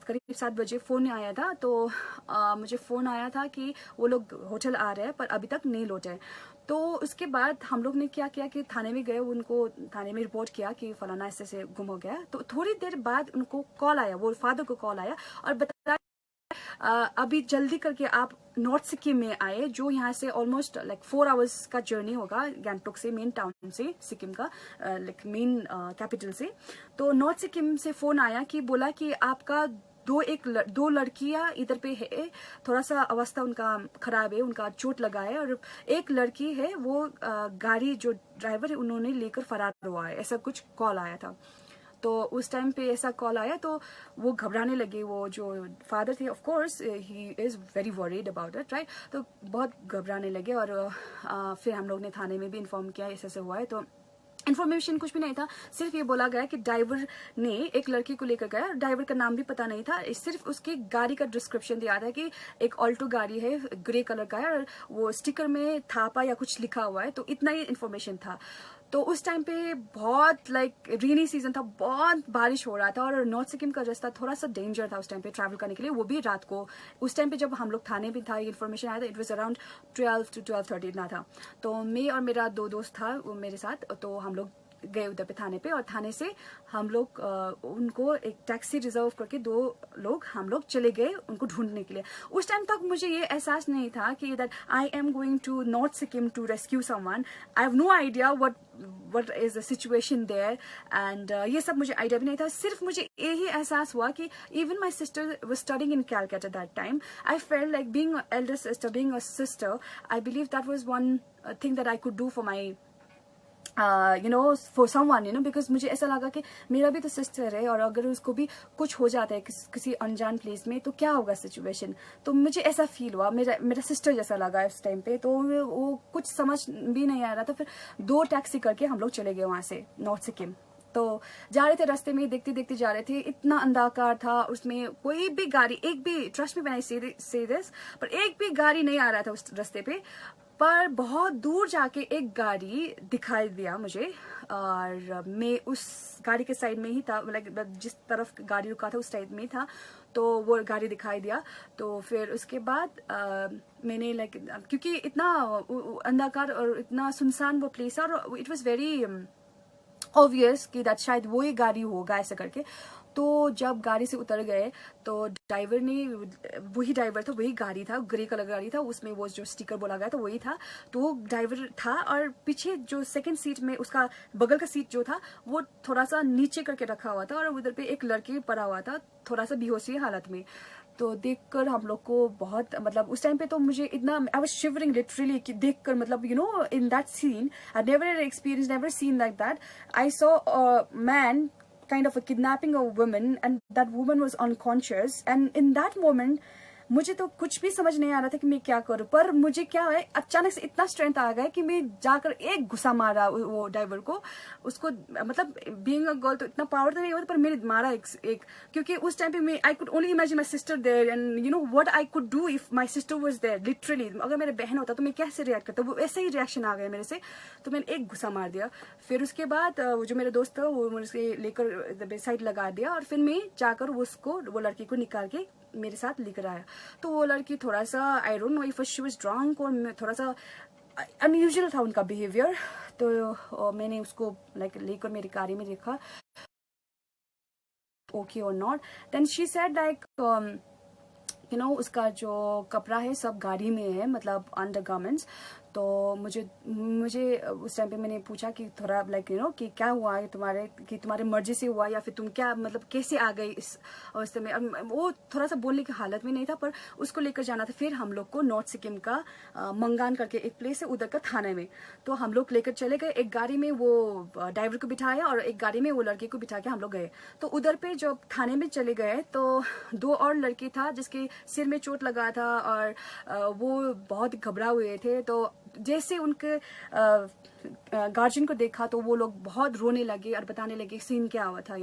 करीब 7 बजे फ़ोन आया था, तो मुझे फ़ोन आया था कि वो लोग होटल आ रहे हैं पर अभी तक नहीं लौटे। तो उसके बाद हम लोग ने क्या किया कि थाने में गए, उनको थाने में रिपोर्ट किया कि फलाना ऐसे गुम हो गया। तो थोड़ी देर बाद उनको कॉल आया, वो फादर को कॉल आया और बताया अभी जल्दी करके आप नॉर्थ सिक्किम में आए, जो यहाँ से ऑलमोस्ट लाइक 4 आवर्स का जर्नी होगा गैंगटोक से, मेन टाउन से, सिक्किम का लाइक मेन कैपिटल से। तो नॉर्थ सिक्किम से फोन आया कि बोला कि आपका दो लड़कियां इधर पे है, थोड़ा सा अवस्था उनका खराब है, उनका चोट लगा है, और एक लड़की है वो गाड़ी जो ड्राइवर है उन्होंने लेकर फरार हुआ है, ऐसा कुछ कॉल आया था। तो उस टाइम पे ऐसा कॉल आया तो वो घबराने लगे, वो जो फादर थे, of course he is very worried about it, right. तो बहुत घबराने लगे, और फिर हम लोग ने थाने में भी इन्फॉर्म किया ऐसे ऐसे हुआ है। तो इन्फॉर्मेशन कुछ भी नहीं था, सिर्फ ये बोला गया कि ड्राइवर ने एक लड़की को लेकर गया, ड्राइवर का नाम भी पता नहीं था, सिर्फ उसकी गाड़ी का डिस्क्रिप्शन दिया था कि एक ऑल्टो गाड़ी है, ग्रे कलर का है, और वो स्टिकर में थापा या कुछ लिखा हुआ है, तो इतना ही इन्फॉर्मेशन था। तो उस टाइम पे बहुत लाइक रेनी सीजन था, बहुत बारिश हो रहा था, और नॉर्थ सिक्किम का रास्ता थोड़ा सा डेंजर था उस टाइम पे ट्रैवल करने के लिए, वो भी रात को। उस टाइम पे जब हम लोग थाने में था, ये इन्फॉर्मेशन आया था, इट वाज अराउंड 12 to 12:30 इतना था। तो मैं और मेरा 2 दोस्त था वो मेरे साथ, तो हम लोग गए उधर पे थाने पे, और थाने से हम लोग उनको एक टैक्सी रिजर्व करके 2 लोग हम लोग चले गए उनको ढूंढने के लिए। उस टाइम तक मुझे ये एहसास नहीं था कि that I am going to North Sikkim to rescue someone, I have no idea what is the situation there, and ये सब मुझे आइडिया भी नहीं था। सिर्फ मुझे यही एहसास हुआ कि even my sister was studying in Calcutta that time, I felt like being an elder sister, being a sister, I believe that was one thing that I could do for my for someone, because मुझे ऐसा लगा कि मेरा भी तो sister है, और अगर उसको भी कुछ हो जाता है किसी अनजान प्लेस में, तो क्या होगा सिचुएशन। तो मुझे ऐसा फील हुआ, मेरा सिस्टर जैसा लगा उस टाइम पे। तो वो कुछ समझ भी नहीं आ रहा था। फिर 2 टैक्सी करके हम लोग चले गए वहां से नॉर्थ सिक्किम। तो जा रहे थे, रास्ते में देखते देखते जा रहे थे, इतना अंधकार था, उसमें कोई भी गाड़ी, एक भी, ट्रस्ट में बनाई से दिस, पर एक भी गाड़ी नहीं आ रहा था उस रास्ते पे। पर बहुत दूर जाके एक गाड़ी दिखाई दिया मुझे, और मैं उस गाड़ी के साइड में ही था, लाइक जिस तरफ गाड़ी रुका था उस साइड में ही था। तो वो गाड़ी दिखाई दिया। तो फिर उसके बाद मैंने लाइक, क्योंकि इतना अंधकार और इतना सुनसान वो प्लेस है, और इट वाज वेरी ऑब्वियस कि दैट शायद वो ही गाड़ी होगा ऐसे करके। तो जब गाड़ी से उतर गए तो ड्राइवर ने, वही ड्राइवर था, वही गाड़ी था, ग्रे कलर गाड़ी था, उसमें वो जो स्टिकर बोला गया था वही था। तो वो ड्राइवर था, और पीछे जो सेकंड सीट में उसका बगल का सीट जो था वो थोड़ा सा नीचे करके रखा हुआ था, और उधर पे एक लड़की पड़ा हुआ था थोड़ा सा बेहोशी हालत में। तो देखकर हम लोग को बहुत, मतलब उस टाइम पे तो मुझे इतना, आई वाज शिवरिंग लिटरली कि देखकर, मतलब in that scene I never experience, never seen like that. I saw a man kind of a kidnapping a woman, and that woman was unconscious, and in that moment मुझे तो कुछ भी समझ नहीं आ रहा था कि मैं क्या करूं। पर मुझे क्या है, अचानक से इतना स्ट्रेंथ आ गया कि मैं जाकर एक घुसा मारा वो ड्राइवर को, उसको, मतलब बीइंग अ गर्ल तो इतना पावर तो नहीं होता, पर मैंने मारा एक, क्योंकि उस टाइम पे मैं, I could only imagine my sister there, and what I could do if my sister was there. Literally अगर मेरे बहन होता तो मैं कैसे रिएक्ट करता, वो ऐसे ही रिएक्शन आ गया मेरे से। तो मैंने एक घुसा मार दिया। फिर उसके बाद जो मेरे दोस्त था वो मुझे लेकर साइड लगा दिया, और फिर मैं जाकर वो लड़की को निकाल के मेरे साथ लेकर आया। तो वो लड़की थोड़ा सा, आई don't no if she was drunk, और थोड़ा सा अनयूजुअल था उनका बिहेवियर। तो मैंने उसको लाइक लेकर मेरी गाड़ी में देखा, ओके और not. Then she said like उसका जो कपड़ा है सब गाड़ी में है, मतलब अंडर गारमेंट्स। तो मुझे उस टाइम पे मैंने पूछा कि थोड़ा लाइक कि क्या हुआ है तुम्हारे मर्जी से हुआ, या फिर तुम क्या, मतलब कैसे आ गई इस अवस्था में। वो थोड़ा सा बोलने की हालत में नहीं था, पर उसको लेकर जाना था। फिर हम लोग को नॉर्थ सिक्किम का मंगान करके एक प्लेस है, उधर का थाने में। तो हम लोग लेकर चले गए, एक गाड़ी में वो ड्राइवर को बिठाया, और एक गाड़ी में वो लड़के को बिठा के हम लोग गए। तो उधर पे जब थाने में चले गए तो 2 और लड़के था जिसके सिर में चोट लगा था, और वो बहुत घबरा हुए थे। तो जैसे उनके गार्जियन को देखा तो वो लोग बहुत रोने लगे और बताने लगे सीन क्या हुआ था।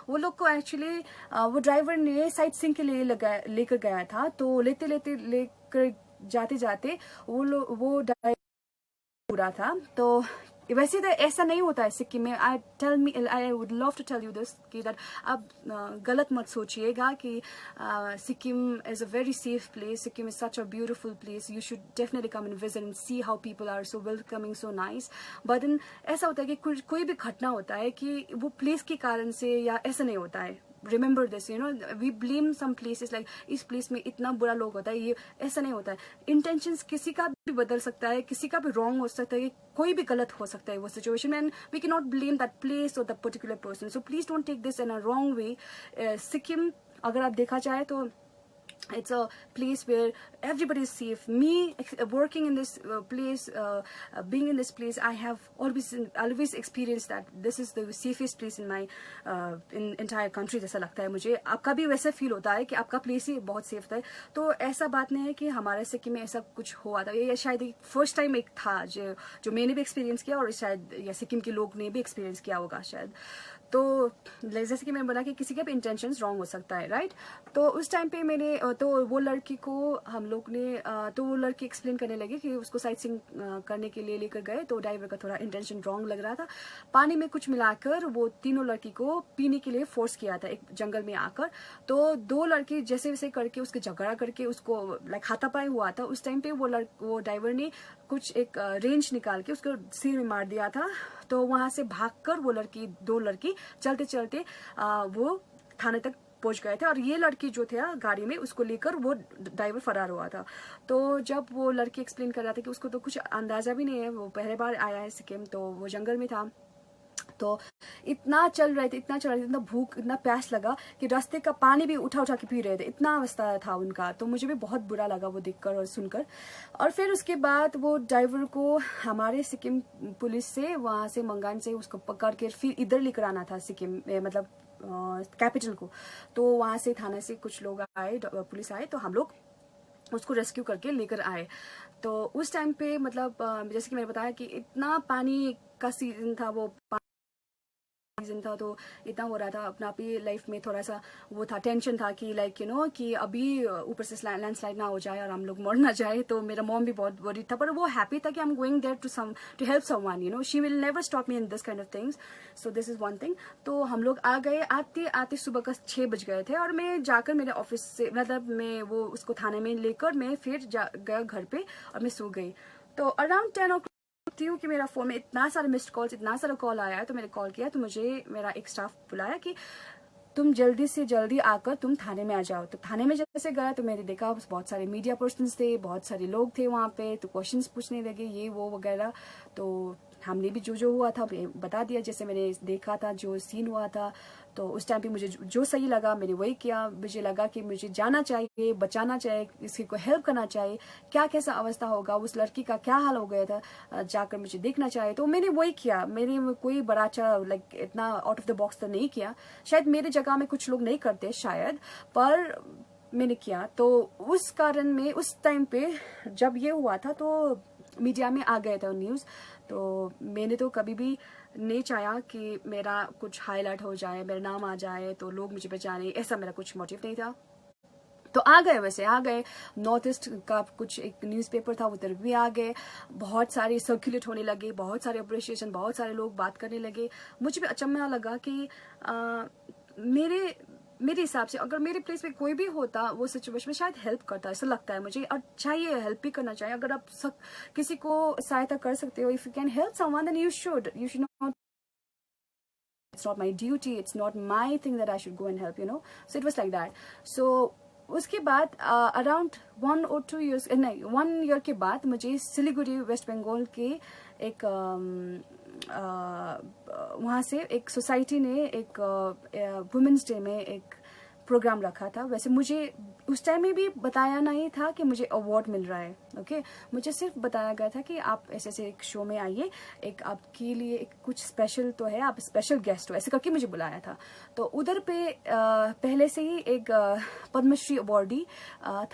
वो लोग को एक्चुअली वो ड्राइवर ने साइट सीइंग के लिए लेकर गया था। तो लेकर जाते जाते वो ड्राइवर पूरा था। तो वैसे तो ऐसा नहीं होता है सिक्किम में। I would love to tell you this कि दैट आप गलत मत सोचिएगा कि Sikkim is a very safe place. Sikkim is such a beautiful place. You should definitely come and visit and see how people are so welcoming, so nice. But then ऐसा होता है कि कोई भी घटना होता है कि वो प्लेस के कारण से, या ऐसा नहीं होता है। Remember this, you know, we blame some places like इस प्लेस में इतना बुरा लोग होता है, ये ऐसा नहीं होता है। इंटेंशंस किसी का भी बदल सकता है, किसी का भी रॉन्ग हो सकता है, कोई भी गलत हो सकता है वो सिचुएशन में, and we can not blame that place और that particular person. So please don't take this in a wrong way. Sikkim अगर आप देखा जाए तो it's a place where everybody is safe. Me working in this place, being in this place, I have always experienced that this is the safest place in my in entire country. जैसा लगता है मुझे, आपका भी वैसा feel होता है कि आपका प्लेस ही बहुत सेफ था। तो ऐसा बात नहीं है कि हमारे सिक्किम में ऐसा कुछ हुआ था, ये शायद फर्स्ट टाइम एक था जो मैंने भी एक्सपीरियंस किया, और शायद या सिक्किम के लोग ने भी एक्सपीरियंस किया होगा शायद। तो जैसे कि मैंने बोला कि किसी का भी इंटेंशंस रॉन्ग हो सकता है, राइट। तो उस टाइम पे मैंने तो वो लड़की को हम लोग ने तो वो लड़की एक्सप्लेन करने लगी कि उसको साइट सीइंग करने के लिए लेकर गए, तो ड्राइवर का थोड़ा इंटेंशन रॉन्ग लग रहा था। पानी में कुछ मिलाकर वो तीनों लड़की को पीने के लिए फोर्स किया था एक जंगल में आकर। तो दो लड़की जैसे वैसे करके उसके झगड़ा करके उसको लाइक हाथापाई हुआ था। उस टाइम पे वो ड्राइवर ने कुछ एक रेंज निकाल के उसको सिर में मार दिया था। तो वहां से भागकर वो दो लड़की चलते चलते वो थाने तक पहुंच गए थे, और ये लड़की जो थे गाड़ी में उसको लेकर वो ड्राइवर फरार हुआ था। तो जब वो लड़की एक्सप्लेन कर रहा था कि उसको तो कुछ अंदाजा भी नहीं है, वो पहले बार आया है सिक्किम, तो वो जंगल में था, तो इतना चल रहे थे, इतना भूख, इतना प्यास लगा कि रास्ते का पानी भी उठा उठा के पी रहे थे, इतना अवस्था था उनका। तो मुझे भी बहुत बुरा लगा वो देखकर और सुनकर। और फिर उसके बाद वो ड्राइवर को हमारे सिक्किम पुलिस से वहां से मंगान से उसको पकड़ के फिर इधर लेकर आना था सिक्किम में, मतलब कैपिटल को। तो वहां से थाना से कुछ लोग आए, पुलिस आए, तो हम लोग उसको रेस्क्यू करके लेकर आए। तो उस टाइम पे मतलब जैसे कि मैंने बताया कि इतना पानी का सीजन था, वो सीजन था, तो इतना हो रहा था अपना भी लाइफ में थोड़ा सा वो था, टेंशन था कि लाइक यू नो कि अभी ऊपर से लैंडस्लाइड ना हो जाए और हम लोग मर ना जाए। तो मेरा मॉम भी बहुत वरीड था, पर वो हैप्पी था कि I am going there to help someone, you know, she will never stop me in this kind of things. So this is one thing. तो हम लोग आ गए, आते आते सुबह का 6 बज गए थे, और मैं जाकर मेरे ऑफिस से मतलब मैं वो उसको थाने में लेकर मैं फिर गया घर पे और मैं सो गई। तो अराउंड 10 हूँ कि मेरा फोन में इतना सारा मिस्ड कॉल्स, इतना सारा कॉल आया है। तो मैंने कॉल किया, तो मुझे मेरा एक स्टाफ बुलाया कि तुम जल्दी से जल्दी आकर तुम थाने में आ जाओ। तो थाने में जैसे गया तो मैंने देखा बहुत सारे मीडिया पर्सन्स थे, बहुत सारे लोग थे वहाँ पे, तो क्वेश्चंस पूछने लगे ये वो वगैरह। तो हमने भी जो हुआ था बता दिया, जैसे मैंने देखा था, जो सीन हुआ था। तो उस टाइम पे मुझे जो सही लगा मैंने वही किया। मुझे लगा कि मुझे जाना चाहिए, बचाना चाहिए, किसी को हेल्प करना चाहिए, क्या कैसा अवस्था होगा, उस लड़की का क्या हाल हो गया था, जाकर मुझे देखना चाहिए। तो मैंने वही किया। मैंने कोई बड़ा अच्छा लाइक इतना आउट ऑफ द बॉक्स तो नहीं किया, शायद मेरे जगह में कुछ लोग नहीं करते शायद, पर मैंने किया। तो उस कारण में उस टाइम पे जब ये हुआ था तो मीडिया में आ गया था न्यूज़। तो मैंने तो कभी भी नहीं चाहा कि मेरा कुछ हाईलाइट हो जाए, मेरा नाम आ जाए तो लोग मुझे पहचाने, ऐसा मेरा कुछ मोटिव नहीं था। तो आ गए, वैसे आ गए। नॉर्थ ईस्ट का कुछ एक न्यूज़पेपर था, उधर भी आ गए, बहुत सारे सर्कुलेट होने लगे, बहुत सारे अप्रिशिएशन, बहुत सारे लोग बात करने लगे। मुझे भी अचंभा लगा कि मेरे हिसाब से अगर मेरे प्लेस पे कोई भी होता वो सिचुएशन में शायद हेल्प करता, ऐसा लगता है मुझे। और चाहिए, हेल्प भी करना चाहिए। अगर आप किसी को सहायता कर सकते हो, if you can help someone then you should not, it's not my duty, it's not my thing that I should go and help, you know. So it was like that. So उसके बाद around 1 or 2 years, नहीं 1 year के बाद मुझे Siliguri waste Bengal के एक वहाँ से एक सोसाइटी ने एक वुमेन्स डे में एक प्रोग्राम रखा था। वैसे मुझे उस टाइम में भी बताया नहीं था कि मुझे अवार्ड मिल रहा है, ओके। मुझे सिर्फ बताया गया था कि आप ऐसे ऐसे एक शो में आइए, एक आपके लिए एक कुछ स्पेशल तो है, आप स्पेशल गेस्ट हो, ऐसे करके मुझे बुलाया था। तो उधर पे पहले से ही एक पद्मश्री अवार्डी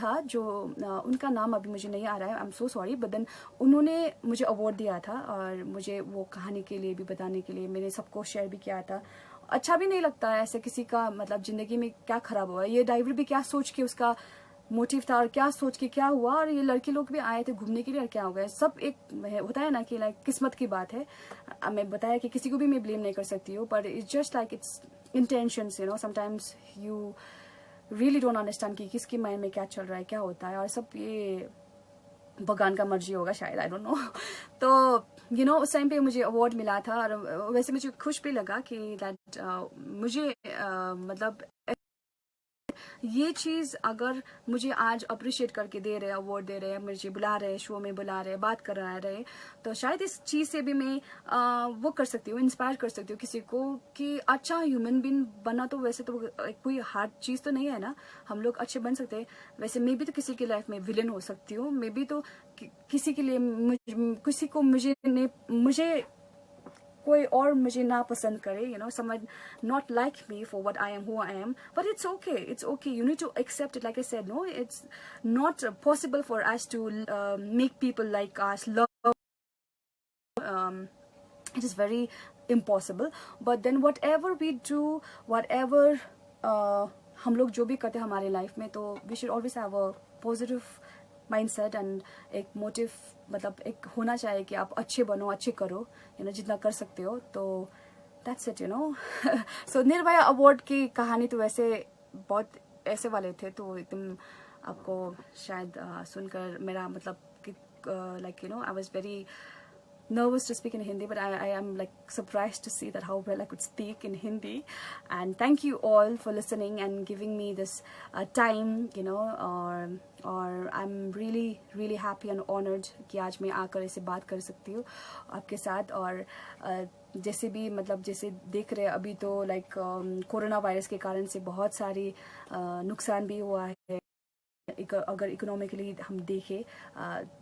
था, जो उनका नाम अभी मुझे नहीं आ रहा है, I am so sorry, but then उन्होंने मुझे अवार्ड दिया था। और मुझे वो कहानी के लिए भी बताने के लिए मैंने सबको शेयर भी किया था। अच्छा भी नहीं लगता है ऐसे किसी का मतलब जिंदगी में क्या खराब हुआ। ये ड्राइवर भी क्या सोच के उसका मोटिव था और क्या सोच के क्या हुआ, और ये लड़के लोग भी आए थे घूमने के लिए और क्या हो गया। सब एक होता है ना कि लाइक किस्मत की बात है। मैं बताया कि किसी को भी मैं ब्लेम नहीं कर सकती हूँ, पर it's just like it's intentions, you know. Sometimes you really don't understand कि किसके माइंड में क्या चल रहा है, क्या होता है, और सब ये भगवान का मर्जी होगा शायद, आई डोंट नो। तो you know, उस टाइम पे मुझे अवार्ड मिला था और वैसे मुझे खुश भी लगा कि दैट मुझे मतलब ये चीज़ अगर मुझे आज अप्रिशिएट करके दे रहे हैं, अवार्ड दे रहे हैं, मुझे बुला रहे हैं, शो में बुला रहे हैं, बात करा रहे हैं, तो शायद इस चीज़ से भी मैं वो कर सकती हूँ, इंस्पायर कर सकती हूँ किसी को कि अच्छा ह्यूमन बीइंग बनना तो वैसे तो कोई हार्ड चीज़ तो नहीं है ना, हम लोग अच्छे बन सकते हैं। वैसे मैं भी तो किसी की लाइफ में विलन हो सकती हूँ, मैं भी तो किसी के लिए किसी को मुझे कोई और मुझे ना पसंद करे, you know, someone not like me for what I am, who I am, but it's okay, you need to accept it. Like I said, no, it's not possible for us to make people like us love, it is very impossible, but then whatever we do, whatever हम लोग जो भी करते हैं हमारे life में, तो we should always have a positive mindset and एक मोटिव, मतलब एक होना चाहिए कि आप अच्छे बनो, अच्छे करो, यू नो, जितना कर सकते हो, तो that's it, you know. So Nirbhaya award की कहानी तो वैसे बहुत ऐसे वाले थे, तो एकदम आपको शायद सुनकर मेरा मतलब कि like, you know, I was very nervous to speak in Hindi, but I am like surprised to see that how well I could speak in Hindi. And thank you all for listening and giving me this time, you know, और I'm really happy and honored कि आज मैं आकर ऐसे बात कर सकती हूँ आपके साथ। और जैसे भी मतलब जैसे देख रहे हैं अभी तो लाइक कोरोना वायरस के कारण से बहुत सारी नुकसान भी हुआ है। अगर इकोनॉमिकली हम देखें,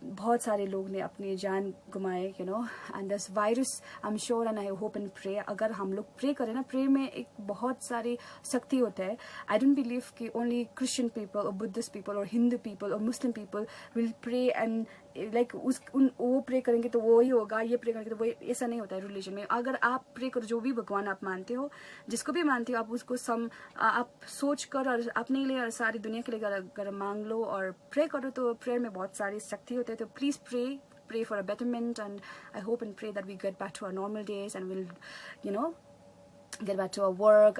बहुत सारे लोग ने अपनी जान गंवाए, you know, and this virus, I am sure and I hope and pray, अगर हम लोग प्रे करें ना, प्रे में एक बहुत सारी शक्ति होता है। आई डोंट बिलीव कि ओनली क्रिश्चियन पीपल और बुद्धिस्ट पीपल और हिंदू पीपल और Muslim people will pray and like वो प्रे करेंगे तो वो ही होगा, ये प्रे करेंगे तो वो, ऐसा नहीं होता है रिलीजन में। अगर आप प्रे करो, जो भी भगवान आप मानते हो, जिसको भी मानते हो, आप उसको आप सोच कर और अपने लिए और सारी दुनिया के लिए अगर मांग लो और प्रे करो, तो प्रेयर में बहुत सारी शक्ति होते हैं। तो please pray for a betterment, and I hope and pray that we get back to our normal days and will, you know, get back to our work.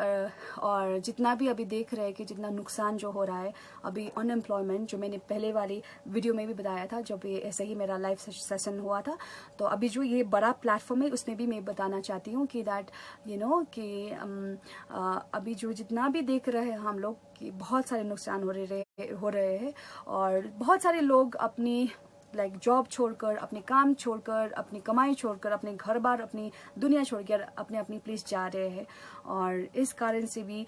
और जितना भी अभी देख रहे हैं कि जितना नुकसान जो हो रहा है अभी, अनएम्प्लॉयमेंट, जो मैंने पहले वाली वीडियो में भी बताया था, जब ये ऐसे ही मेरा लाइव सेशन हुआ था, तो अभी जो ये बड़ा प्लेटफॉर्म है उसमें भी मैं बताना चाहती हूँ कि दैट, यू नो, कि अभी जो जितना भी देख रहे हैं हम लोग कि बहुत सारे नुकसान हो रहे हैं और बहुत सारे लोग अपनी लाइक जॉब छोड़कर, अपने काम छोड़कर, अपनी कमाई छोड़कर, अपने घर बार, अपनी दुनिया छोड़कर अपने अपनी प्लेस जा रहे हैं। और इस कारण से भी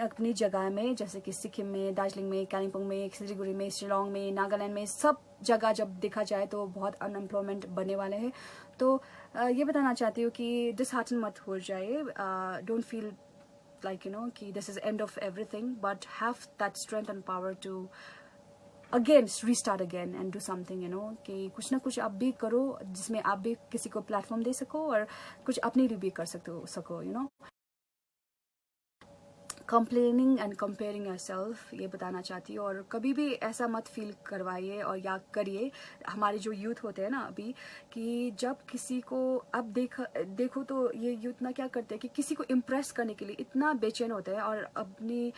अपनी जगह में, जैसे कि सिक्किम में, दार्जिलिंग में, कालिम्पोंग में, सिलीगुड़ी में, शिलोंग में, नागालैंड में, सब जगह जब देखा जाए तो बहुत अनएम्प्लॉयमेंट बनने वाले हैं। तो ये बताना चाहती हूँ कि डिसहार्टन मत हो जाए, don't feel like, you know, ki this is end of everything, but have that strength and power to again restart again and do something, you know, कि कुछ ना कुछ आप भी करो जिसमें आप भी किसी को प्लेटफॉर्म दे सको और कुछ अपने लिए भी कर सको, you know। Complaining and comparing yourself, ये बताना चाहती हूँ। और कभी भी ऐसा मत फील करवाइए और या करिए, हमारे जो यूथ होते हैं ना अभी, कि जब किसी को अब देखो तो ये यूथ ना क्या करते हैं कि किसी को इम्प्रेस करने के लिए इतना बेचैन होते हैं और अपनी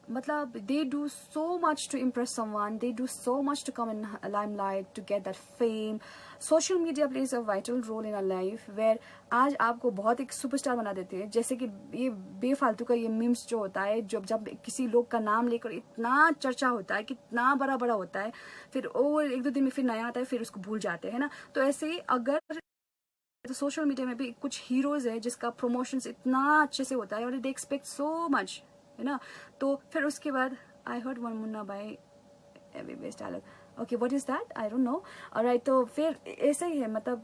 मतलब they do so much to impress someone, they do so much to come in limelight, to get that fame. Social media plays a vital role in our life, where आज आपको बहुत एक सुपरस्टार बना देते हैं। जैसे कि ये बेफालतू का ये मीम्स जो होता है, जब किसी लोग का नाम लेकर इतना चर्चा होता है, कितना बड़ा होता है, फिर वो एक दो दिन में फिर नया आता है, फिर उसको भूल जाते हैं ना। तो ऐसे ही अगर तो सोशल मीडिया में भी कुछ हीरोज है जिसका प्रमोशंस इतना अच्छे से होता है और दे एक्सपेक्ट सो मच, है ना। तो फिर उसके बाद I heard one Munna Bhai best dialogue, okay what is that, I don't know, alright. तो फिर ऐसे ही है मतलब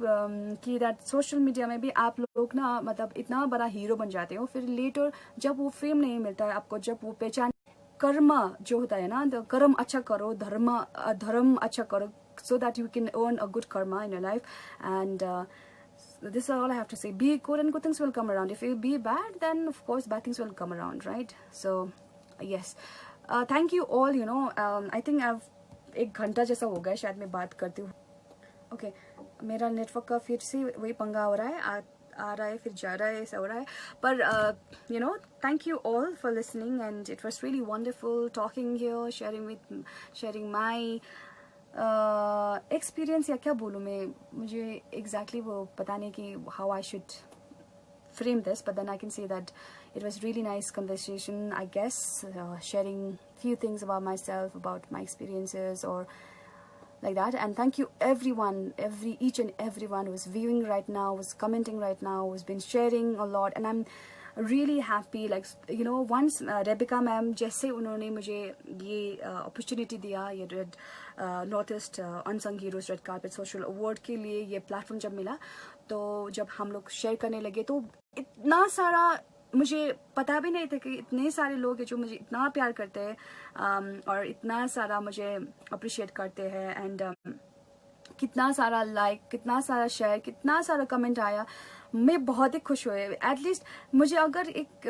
कि दैट सोशल मीडिया में भी आप लोग ना मतलब इतना बड़ा हीरो बन जाते हो, फिर लेटर जब वो फेम नहीं मिलता है आपको, जब वो पहचान, कर्म जो होता है ना, तो कर्म अच्छा करो, धर्म अच्छा करो, so that you can earn a good karma in your life. And this is all I have to say. Be good and good things will come around. If you be bad, then of course bad things will come around, right? So yes, thank you all, you know. I think I've एक घंटा जैसा हो गया शायद मैं बात करती हूँ। ओके, मेरा नेटवर्क का फिर से वही पंगा हो रहा है, आ रहा है फिर जा रहा है, ऐसा हो रहा है। पर you know, thank you all for listening, and it was really wonderful talking here, sharing my experience या क्या बोलूँ मैं, मुझे एग्जैक्टली वो पता नहीं कि how I should frame this, but then I can say that it was really nice conversation, I guess, sharing few things about myself, about my experiences, or like that. And thank you everyone, each and everyone who's viewing right now, who's commenting right now, who's been sharing a lot, and I'm really happy. Like, you know, once Rebecca ma'am जैसे उन्होंने मुझे ये opportunity दिया, ये red north east unsung heroes red carpet social award के लिए ये platform जब मिला, तो जब हम लोग शेयर करने लगे तो इतना सारा, मुझे पता भी नहीं था कि इतने सारे लोग हैं जो मुझे इतना प्यार करते हैं और इतना सारा मुझे अप्रिशिएट करते हैं, एंड कितना सारा लाइक, कितना सारा शेयर, कितना सारा कमेंट आया। मैं बहुत ही खुश हुए। एटलीस्ट मुझे अगर एक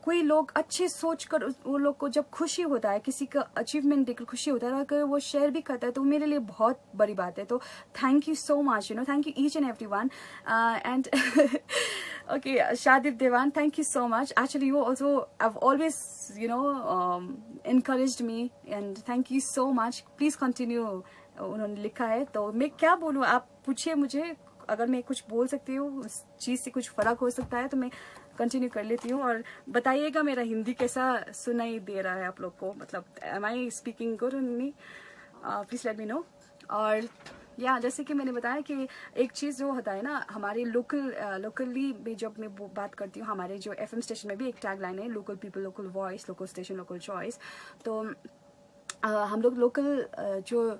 कोई लोग अच्छे सोच कर वो लोग को जब खुशी होता है, किसी का अचीवमेंट देखकर खुशी होता है, अगर वो शेयर भी करता है तो मेरे लिए बहुत बड़ी बात है। तो thank you so much, you know, thank you each and every one. And okay, Shadib Dewan, thank you so much. Actually you also have always, you know, encouraged me, and thank you so much, please continue। उन्होंने लिखा है, तो मैं क्या बोलूँ, आप पूछिए मुझे, अगर मैं कुछ बोल सकती हूँ, उस चीज़ से कुछ फर्क हो सकता है तो मैं कंटिन्यू कर लेती हूँ। और बताइएगा मेरा हिंदी कैसा सुनाई दे रहा है आप लोग को, मतलब am I speaking good only, please let me know. और या जैसे कि मैंने बताया कि एक चीज़ जो होता है ना, हमारे लोकली में जब मैं बात करती हूँ, हमारे जो एफएम स्टेशन में भी एक टैग लाइन है, local people local voice, local station local choice. तो हम लोग लोकल जो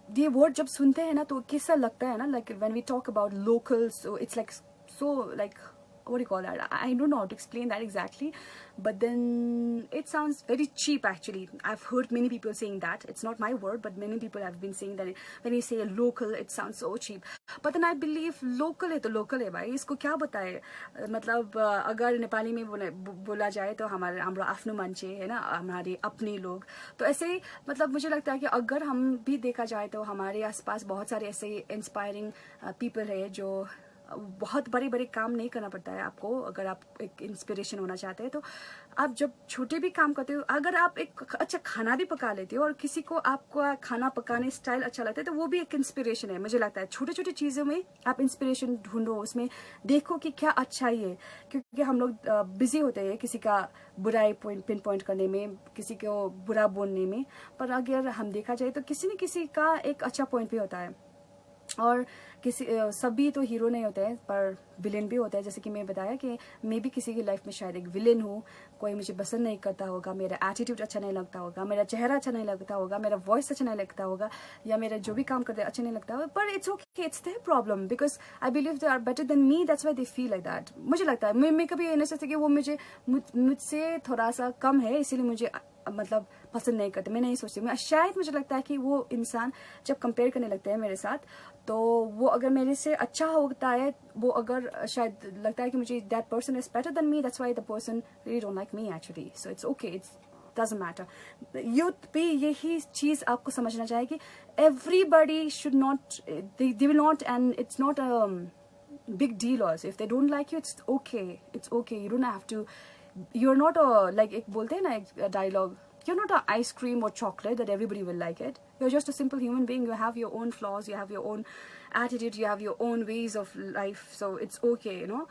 ये वर्ड जब सुनते हैं ना, तो कैसा लगता है ना, like when we talk about local, so it's like so like, what do you call that, I don't know how to explain that exactly, but then it sounds very cheap actually. I've heard many people saying that, it's not my word, but many people have been saying that when you say local it sounds so cheap, but then I believe local है तो local है भाई, इसको क्या बताए, मतलब अगर नेपाली में बोला जाए तो हमारे हाम्रो आफ्नो मान्छे है ना, हमारे अपने लोग। तो ऐसे ही मतलब मुझे लगता है कि अगर हम भी देखा जाए तो हमारे आसपास बहुत सारे ऐसे इंस्पायरिंग पीपल है, जो बहुत बड़े बड़े काम नहीं करना पड़ता है आपको। अगर आप एक इंस्पिरेशन होना चाहते हैं तो आप जब छोटे भी काम करते हो, अगर आप एक अच्छा खाना भी पका लेते हो और किसी को आपका खाना पकाने स्टाइल अच्छा लगता है, तो वो भी एक इंस्पिरेशन है। मुझे लगता है छोटे छोटे चीज़ों में आप इंस्पिरेशन ढूंढो, उसमें देखो कि क्या अच्छा ही है, क्योंकि हम लोग बिजी होते हैं किसी का बुराई पिन पॉइंट करने में, किसी को बुरा बोलने में, पर अगर हम देखा जाए तो किसी न किसी का एक अच्छा पॉइंट भी होता है। और किसी सभी तो हीरो नहीं होते हैं, पर विलेन भी होता है। जैसे कि मैं बताया कि मैं भी किसी की लाइफ में शायद एक विलेन हूँ, कोई मुझे पसंद नहीं करता होगा, मेरा एटीट्यूड अच्छा नहीं लगता होगा, मेरा चेहरा अच्छा नहीं लगता होगा, मेरा वॉइस अच्छा नहीं लगता होगा, या मेरा जो भी काम करते हैं अच्छा नहीं लगता होगा, पर it's okay, it's their problem, because I believe they are better than me, that's why they feel like that. मुझे लगता है मैं कभी ये नहीं सोचती कि वो मुझसे थोड़ा सा कम है इसीलिए मुझे मतलब पसंद नहीं करते, मैं नहीं सोचती। मैं शायद मुझे लगता है कि वो इंसान जब कंपेयर करने लगते हैं मेरे साथ, तो वो अगर मेरे से अच्छा होता है, वो अगर शायद लगता है कि मुझे that person is better than me, that's why the person really don't like me actually. So it's okay, it's doesn't matter. Youth भी यही चीज आपको समझना चाहिए कि everybody should not, they will not, and it's not a big deal also. If they don't like you, it's okay. It's okay. You don't have to. You're not a, like एक बोलते हैं ना एक dialogue. You're not an ice cream or chocolate that everybody will like it. You're just a simple human being. You have your own flaws. You have your own attitude. You have your own ways of life. So it's okay, you know.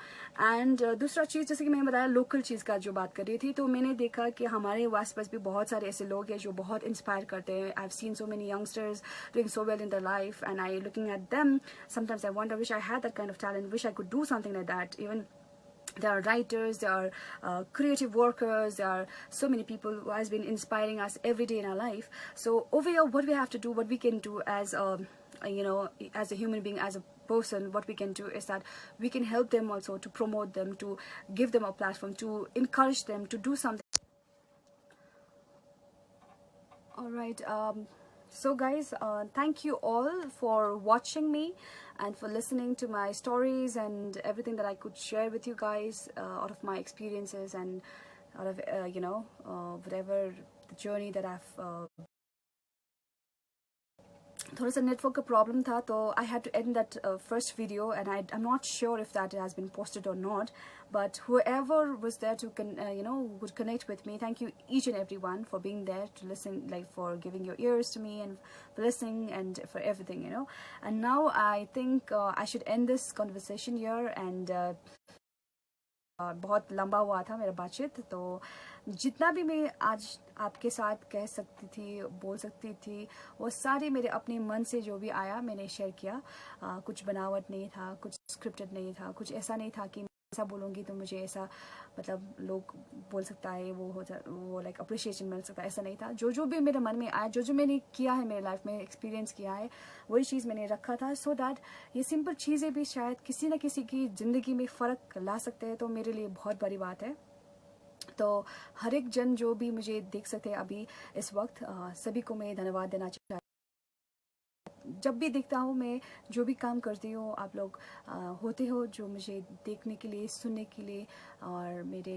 And दूसरा चीज़ जैसे कि मैंने बताया local चीज़ का जो बात कर रही थी, तो मैंने देखा कि हमारे आस-पास भी बहुत सारे ऐसे लोग हैं जो बहुत इंस्पायर करते हैं. I've seen so many youngsters doing so well in their life, and I looking at them. Sometimes I wonder, wish I had that kind of talent. Wish I could do something like that. Even there are writers, there are creative workers, there are so many people who has been inspiring us every day in our life. So over here, what we have to do, what we can do as a, you know, as a human being, as a person, what we can do is that we can help them also, to promote them, to give them a platform, to encourage them to do something. All right, so guys, thank you all for watching me and for listening to my stories and everything that I could share with you guys out of my experiences and out of you know, whatever the journey that I've थोड़ा सा network का problem था, तो I had to and that first video and I am not sure if that has been posted और not, but whoever was there to would connect with me, thank you each and everyone for being there to listen, like for giving your ears to me and for listening and for everything, and now I think I should end this conversation here, and बहुत लंबा हुआ था मेरा बातचीत, तो जितना भी मैं आज आपके साथ कह सकती थी, बोल सकती थी, वो सारे मेरे अपने मन से जो भी आया मैंने शेयर किया। कुछ बनावट नहीं था, कुछ स्क्रिप्टेड नहीं था, कुछ ऐसा नहीं था कि ऐसा बोलूँगी तो मुझे ऐसा मतलब लोग बोल सकता है, वो लाइक अप्रिशिएशन मिल सकता है, ऐसा नहीं था। जो भी मेरे मन में आया, जो मैंने किया है मेरे लाइफ में, एक्सपीरियंस किया है, वही चीज़ मैंने रखा था, सो दैट ये सिंपल चीज़ें भी शायद किसी न किसी की ज़िंदगी में फ़र्क ला सकते हैं, तो मेरे लिए बहुत बड़ी बात है। तो हर एक जन जो भी मुझे देख सकते हैं अभी इस वक्त, सभी को मैं धन्यवाद देना चाहती हूँ। जब भी देखता हूँ, मैं जो भी काम करती हूँ, आप लोग होते हो जो मुझे देखने के लिए, सुनने के लिए, और मेरे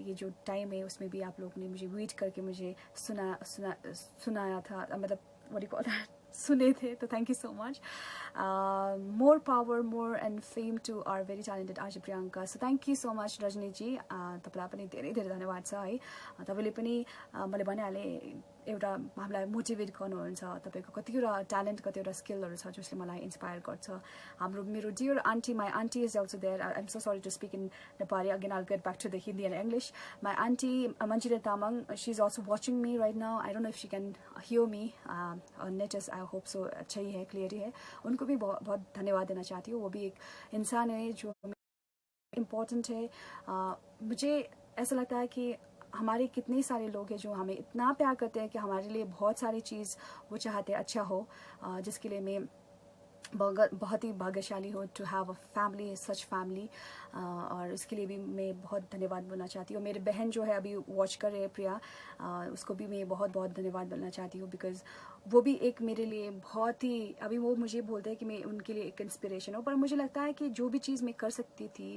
ये जो टाइम है उसमें भी आप लोग ने मुझे वेट करके मुझे सुनाया था, मतलब व्हाट यू कॉल दैट, सुने थे, तो thank you so much. More power, more and fame to our very talented RJ Priyanka. So thank you so much Rajaniji, तपाईँलाई पनि धेरै धेरै धन्यवाद छ है। तपाईँले पनि मैले भनिहालेँ एउटा हामीलाई मोटिभेट गर्नुहुन्छ, तपाईँको कतिवटा ट्यालेन्ट, कतिवटा स्किलहरू छ जसले मलाई इन्सपायर गर्छ। मेरो dear aunty, my aunty is also there, I am so sorry to speak in Nepali, again I get back to the Hindi and English. My aunty Manjira Tamang, she is also watching me right now, I don't know if she can hear me, net is, I hope so अच्छा ही है, clear ही है। उनको भी बहुत बहुत धन्यवाद देना चाहती हूँ। वो भी एक इंसान है जो इम्पोर्टेंट है। मुझे ऐसा लगता है कि हमारे कितने सारे लोग हैं जो हमें इतना प्यार करते हैं कि हमारे लिए बहुत सारी चीज़ वो चाहते हैं अच्छा हो, जिसके लिए मैं बहुत ही भाग्यशाली हो to have a family, such family, और इसके लिए भी मैं बहुत धन्यवाद बोलना चाहती हूँ। मेरी बहन जो है अभी वॉच कर रहे हैं, प्रिया, उसको भी मैं बहुत बहुत धन्यवाद बोलना चाहती हूँ, बिकॉज़ वो भी एक मेरे लिए बहुत ही, अभी वो मुझे बोलते हैं कि मैं उनके लिए एक इंस्पिरेशन हूँ, पर मुझे लगता है कि जो भी चीज़ मैं कर सकती थी,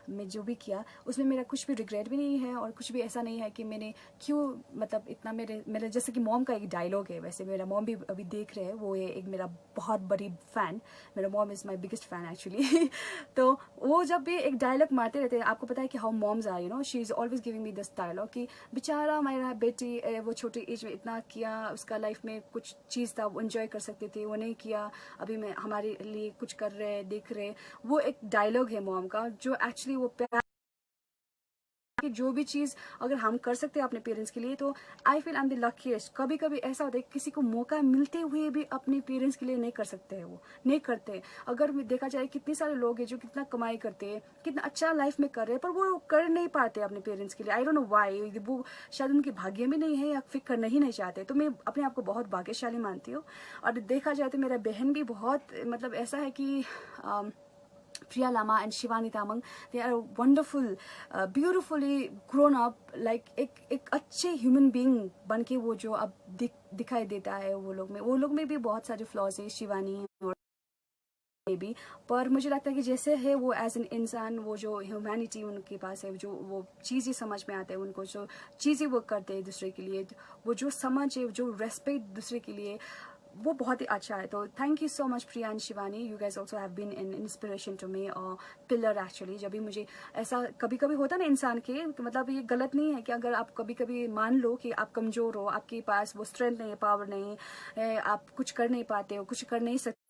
मैं जो भी किया उसमें मेरा कुछ भी रिग्रेट भी नहीं है, और कुछ भी ऐसा नहीं है कि मैंने क्यों, मतलब इतना मेरे जैसे कि मॉम का एक डायलॉग है, वैसे मेरा मॉम भी अभी देख रहे हैं, वो है एक मेरा बहुत बड़ी फ़ैन, मेरा mom is my biggest fan actually. तो वो जब भी एक डायलॉग मारते रहते हैं, आपको पता है कि how moms are, she is always giving me this dialogue कि बेचारा मेरा बेटी, वो छोटी एज में इतना किया, उसका लाइफ में कुछ चीज़ था वो एंजॉय कर सकते थे, वो नहीं किया, अभी मैं हमारे लिए कुछ कर रहे, देख रहे। वो एक डायलॉग है मॉम का, जो एक्चुअली वो प्यार कि जो भी चीज़ अगर हम कर सकते हैं अपने पेरेंट्स के लिए, तो I feel I am the luckiest. कभी कभी ऐसा होता है किसी को मौका मिलते हुए भी अपने पेरेंट्स के लिए नहीं कर सकते हैं, वो नहीं करते। अगर देखा जाए कितने सारे लोग हैं जो कितना कमाई करते हैं, कितना अच्छा लाइफ में कर रहे हैं, पर वो कर नहीं पाते अपने पेरेंट्स के लिए। आई डोंट नो व्हाई, वो शायद उनके भाग्य में नहीं है या फिर करना ही नहीं चाहते। तो मैं अपने आप को बहुत भाग्यशाली मानती हूँ। और देखा जाए तो मेरा बहन भी बहुत, मतलब ऐसा है कि Priya Lama and Shivani Tamang, they are wonderful, beautifully grown up, like एक अच्छे ह्यूमन बीइंग बन के वो जो अब दिखाई देता है वो लोग में भी बहुत सारे फ्लॉज है, शिवानी और भी, पर मुझे लगता है कि जैसे है वो एज एन इंसान, वो जो ह्यूमैनिटी उनके पास है, जो वो चीज़ें समझ में आते हैं उनको, जो चीज़ें वो करते हैं दूसरे के लिए, वो जो समझ है, जो रेस्पेक्ट दूसरे के लिए, वो बहुत ही अच्छा है। तो thank you so much Priya and Shivani, you guys also have been an inspiration to me, और पिलर एक्चुअली। जब भी मुझे ऐसा कभी कभी होता ना इंसान के, मतलब ये गलत नहीं है कि अगर आप कभी कभी मान लो कि आप कमज़ोर हो, आपके पास वो स्ट्रेंथ नहीं है, पावर नहीं है, आप कुछ कर नहीं पाते हो, कुछ कर नहीं सकते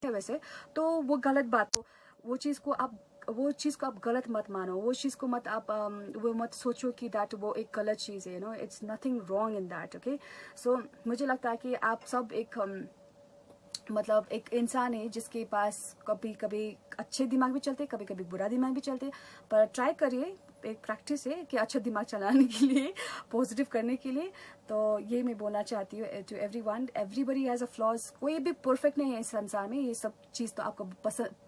वैसे, तो वो गलत बात हो। वो चीज़ को आप गलत मत मानो, वो चीज़ को मत आप वो मत सोचो कि दैट वो एक गलत चीज़ है, it's nothing wrong in that, okay. So मुझे लगता है कि आप सब एक मतलब एक इंसान है जिसके पास कभी कभी अच्छे दिमाग भी चलते, कभी कभी बुरा दिमाग भी चलते, पर ट्राई करिए, एक प्रैक्टिस है कि अच्छा दिमाग चलाने के लिए, पॉजिटिव करने के लिए। तो ये मैं बोलना चाहती हूँ to everyone, everybody has a flaws, कोई भी परफेक्ट नहीं है इस संसार में। ये सब चीज़ तो आपको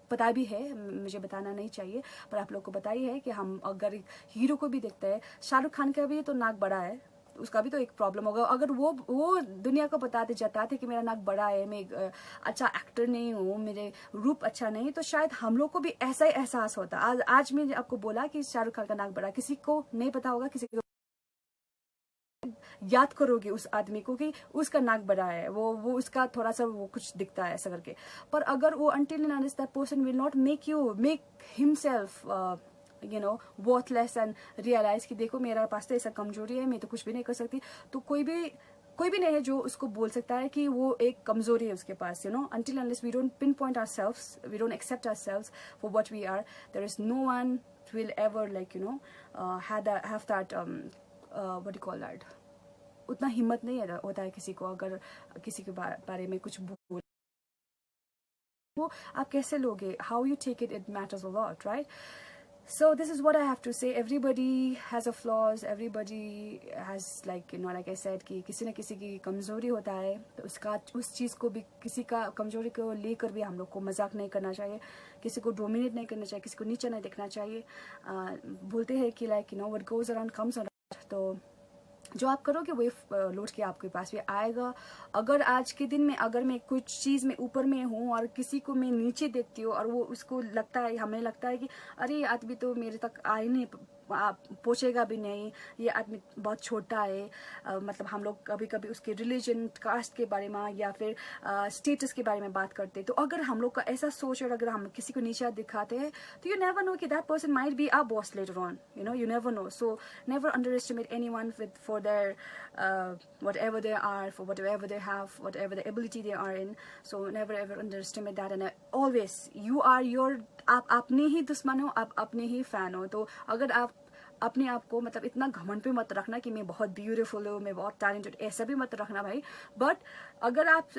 पता भी है, मुझे बताना नहीं चाहिए, पर आप लोग को पता ही है कि हम अगर एक हीरो को भी देखते हैं, शाहरुख खान का भी तो नाक बड़ा है, उसका भी तो एक प्रॉब्लम होगा। अगर वो दुनिया को जताते कि मेरा नाक बड़ा है, मैं एक अच्छा एक्टर नहीं हूँ, मेरे रूप अच्छा नहीं, तो शायद हम लोग को भी ऐसा ही एहसास होता। आज मैं आपको बोला कि शाहरुख खान का नाक बड़ा, किसी को नहीं पता होगा, किसी को याद करोगे उस आदमी को कि उसका नाक बड़ा है, वो उसका थोड़ा सा वो कुछ दिखता है ऐसा करके। पर अगर वो until and unless that person will not make himself worthless and realize कि देखो मेरा पास तो ऐसा कमजोरी है, मैं तो कुछ भी नहीं कर सकती, तो कोई भी नहीं है जो उसको बोल सकता है कि वो एक कमजोरी है उसके पास, until unless we don't pinpoint ourselves, we don't accept ourselves for what we are, there is no one will ever have that what do you call that, उतना हिम्मत नहीं होता है किसी को अगर किसी के बारे में कुछ बोल, वो आप कैसे लोगे, how you take it matters a lot, right? So this is what I have to say. Everybody has a flaws, everybody has like I said कि किसी न किसी की कमज़ोरी होता है, तो उस चीज़ को भी, किसी का कमज़ोरी को लेकर भी हम लोग को मजाक नहीं करना चाहिए, किसी को डोमिनेट नहीं करना चाहिए, किसी को नीचा नहीं देखना चाहिए। बोलते हैं कि what goes around comes around, तो जो आप करोगे वो लौट के आपके पास भी आएगा। अगर आज के दिन में अगर मैं कुछ चीज़ में ऊपर में हूँ और किसी को मैं नीचे देखती हूँ और वो उसको लगता है, हमें लगता है कि अरे आदमी तो मेरे तक आए नहीं, पहुँचेगा भी नहीं, ये आदमी बहुत छोटा है, मतलब हम लोग कभी कभी उसके रिलीजन, कास्ट के बारे में या फिर स्टेटस के बारे में बात करते हैं। तो अगर हम लोग का ऐसा सोच और अगर हम किसी को नीचा दिखाते हैं, तो यू नेवर नो कि that person might be our boss later on, you never know. So never underestimate anyone for their whatever they are, for whatever they have, whatever the ability they are in. So never ever underestimate that, and always you are आप अपने ही दुश्मन हो, आप अपने ही fan हो। तो अगर आप अपने आप को मतलब इतना घमंड पे मत रखना कि मैं बहुत ब्यूटीफुल हूँ, मैं बहुत टैलेंटेड, ऐसा भी मत रखना भाई। बट अगर आप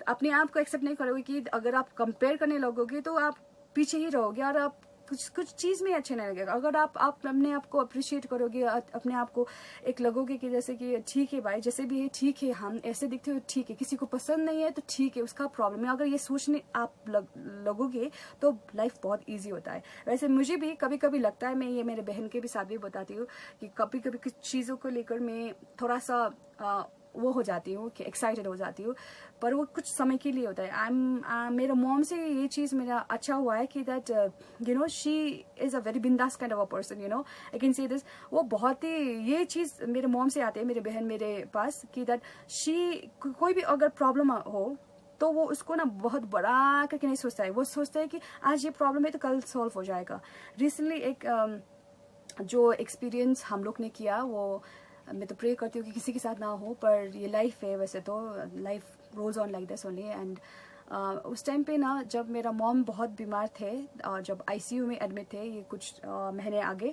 अपने आप को एक्सेप्ट नहीं करोगे, कि अगर आप कंपेयर करने लगोगे तो आप पीछे ही रहोगे और आप कुछ चीज़ में अच्छे नहीं लगेगा। अगर आप अपने आप को अप्रिशिएट करोगे, अपने आप को एक लगोगे कि जैसे कि ठीक है भाई, जैसे भी है ठीक है, हम ऐसे दिखते हो ठीक है, किसी को पसंद नहीं है तो ठीक है, उसका प्रॉब्लम है, अगर ये सोचने आप लगोगे तो लाइफ बहुत इजी होता है। वैसे मुझे भी कभी कभी लगता है, मैं ये मेरे बहन के भी साथ भी बताती हूँ कि कभी कभी कुछ चीज़ों को लेकर मैं थोड़ा सा वो हो जाती हूँ कि एक्साइटेड हो जाती हूँ, पर वो कुछ समय के लिए होता है। मेरा मॉम से ये चीज़ मेरा अच्छा हुआ है कि that she is a very बिंदास kind of a person, I can say this. वो बहुत ही, ये चीज़ मेरे मॉम से आते हैं, मेरे बहन मेरे पास, कि दैट कोई भी अगर प्रॉब्लम हो तो वो उसको ना बहुत बड़ा करके नहीं सोचता है, वो सोचता है कि आज ये प्रॉब्लम है तो कल सॉल्व हो जाएगा। रिसेंटली एक जो एक्सपीरियंस हम लोग ने किया, वो मैं तो प्रे करती हूँ कि किसी के साथ ना हो, पर ये लाइफ है, वैसे तो लाइफ रोज on like this only. And उस टाइम पे ना, जब मेरा मॉम बहुत बीमार थे और जब आईसीयू में एडमिट थे, ये कुछ महीने आगे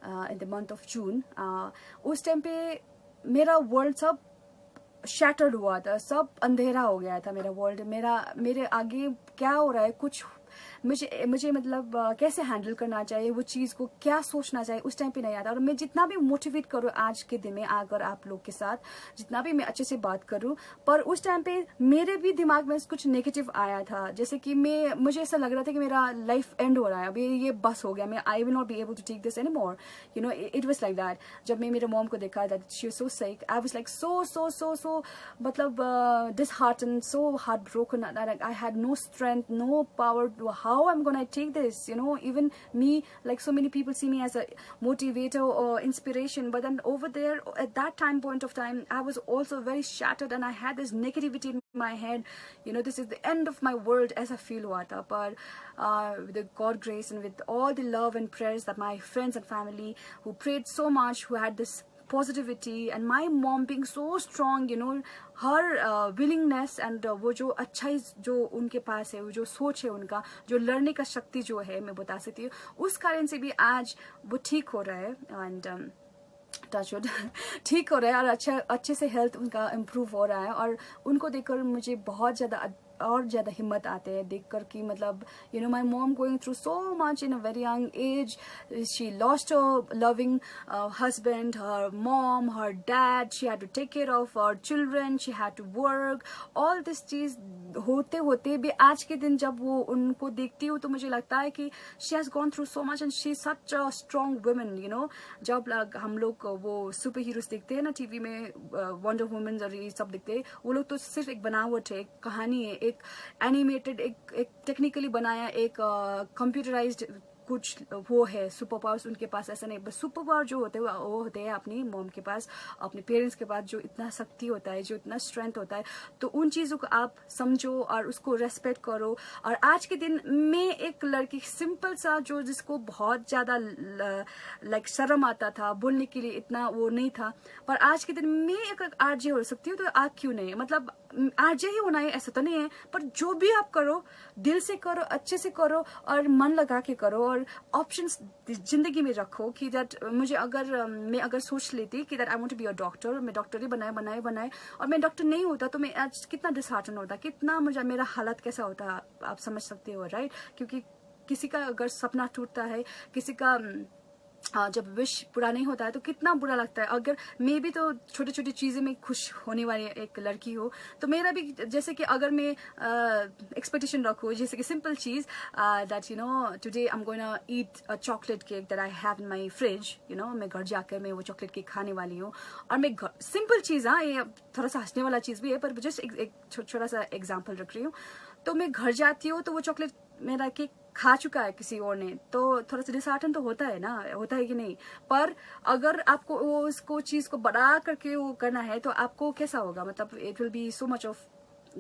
in the month of June, उस टाइम पे मेरा वर्ल्ड सब शैटर्ड हुआ था, सब अंधेरा हो गया था मेरा वर्ल्ड। मेरे आगे क्या हो रहा है, कुछ मुझे मतलब कैसे हैंडल करना चाहिए, वो चीज़ को क्या सोचना चाहिए, उस टाइम पे नहीं आता। और मैं जितना भी मोटिवेट करूँ आज के दिन में आकर आप लोग के साथ, जितना भी मैं अच्छे से बात करूँ, पर उस टाइम पे मेरे भी दिमाग में कुछ नेगेटिव आया था, जैसे कि मुझे ऐसा लग रहा था कि मेरा लाइफ एंड हो रहा है, अभी ये बस हो गया, I will not be able to take this any more, it was like that. जब मैं मेरे मॉम को देखा that she was so sick, I was like so मतलब disheartened, so heartbroken, I had no strength, no power, how I'm gonna take this, even me, like so many people see me as a motivator or inspiration, but then over there at that point of time, I was also very shattered, and I had this negativity in my head, this is the end of my world, as I feel hua tha. But with the God grace and with all the love and prayers that my friends and family who prayed so much, who had this positivity, and my mom being so strong, her willingness and वो जो अच्छाई जो उनके पास है, वो जो सोच है उनका, जो लड़ने का शक्ति जो है, मैं बता सकती हूँ, उस कारण से भी आज वो ठीक हो रहा है। एंड टचवुड ठीक हो रहा है, और अच्छे से हेल्थ उनका इम्प्रूव हो रहा है, और उनको देखकर मुझे बहुत ज़्यादा हिम्मत आते हैं देखकर कि मतलब my mom going through so much in a very young age, she lost her loving husband, her mom, her dad, she had to take care of her children, she had to work, all this चीज होते होते भी आज के दिन जब वो उनको देखती हूँ तो मुझे लगता है कि she has gone through so much and she is such a strong woman. जब हम लोग वो सुपर हीरोज देखते हैं ना टीवी में, वंडर वुमेन और ये सब दिखते हैं, वो लोग तो सिर्फ एक बनावट है, एक कहानी है, एक एनिमेटेड, एक टेक्निकली बनाया, एक कंप्यूटराइज्ड कुछ वो है सुपर पावर्स उनके पास, ऐसा नहीं। बस सुपर पावर जो होते हैं वो होते हैं अपनी मॉम के पास, अपने पेरेंट्स के पास, जो इतना शक्ति होता है, जो इतना स्ट्रेंथ होता है। तो उन चीज़ों को आप समझो और उसको रेस्पेक्ट करो। और आज के दिन में एक लड़की सिंपल सा जो जिसको बहुत ज़्यादा लाइक शर्म आता था बोलने के लिए, इतना वो नहीं था, पर आज के दिन में एक आरजे हो सकती हूँ, तो आप क्यों नहीं? मतलब आरजे ही होना है ऐसा तो नहीं है, पर जो भी आप करो दिल से करो, अच्छे से करो और मन लगा के करो। और ऑप्शंस जिंदगी में रखो कि दैट मैं अगर सोच लेती कि that I want to be a doctor, मैं डॉक्टर ही बनाए और मैं डॉक्टर नहीं होता तो मैं आज कितना डिसहार्टन होता, कितना मुझे मेरा हालत कैसा होता, आप समझ सकते हो राइट? क्योंकि किसी का अगर सपना टूटता है, किसी का जब विश पूरा नहीं होता है तो कितना बुरा लगता है। अगर मैं भी तो छोटी छोटी चीज़ें में खुश होने वाली एक लड़की हो, तो मेरा भी जैसे कि अगर मैं एक्सपेक्टेशन रखूँ, जैसे कि सिंपल चीज़ that you know today I am going to eat a chocolate cake that I have in my fridge, you know मैं घर जाकर मैं वो चॉकलेट केक खाने वाली हूँ। और मैं घर सिंपल चीज़, हाँ ये थोड़ा सा हंसने वाला चीज़ भी है, पर जस्ट एक छोटा सा एग्जाम्पल रख रही हूँ। तो मैं घर जाती हूँ तो वो चॉकलेट मेरा केक खा चुका है किसी और ने, तो थोड़ा सा डिसहार्टन तो होता है ना, होता है कि नहीं? पर अगर आपको वो उसको चीज को बड़ा करके वो करना है तो आपको कैसा होगा? मतलब it will be so much of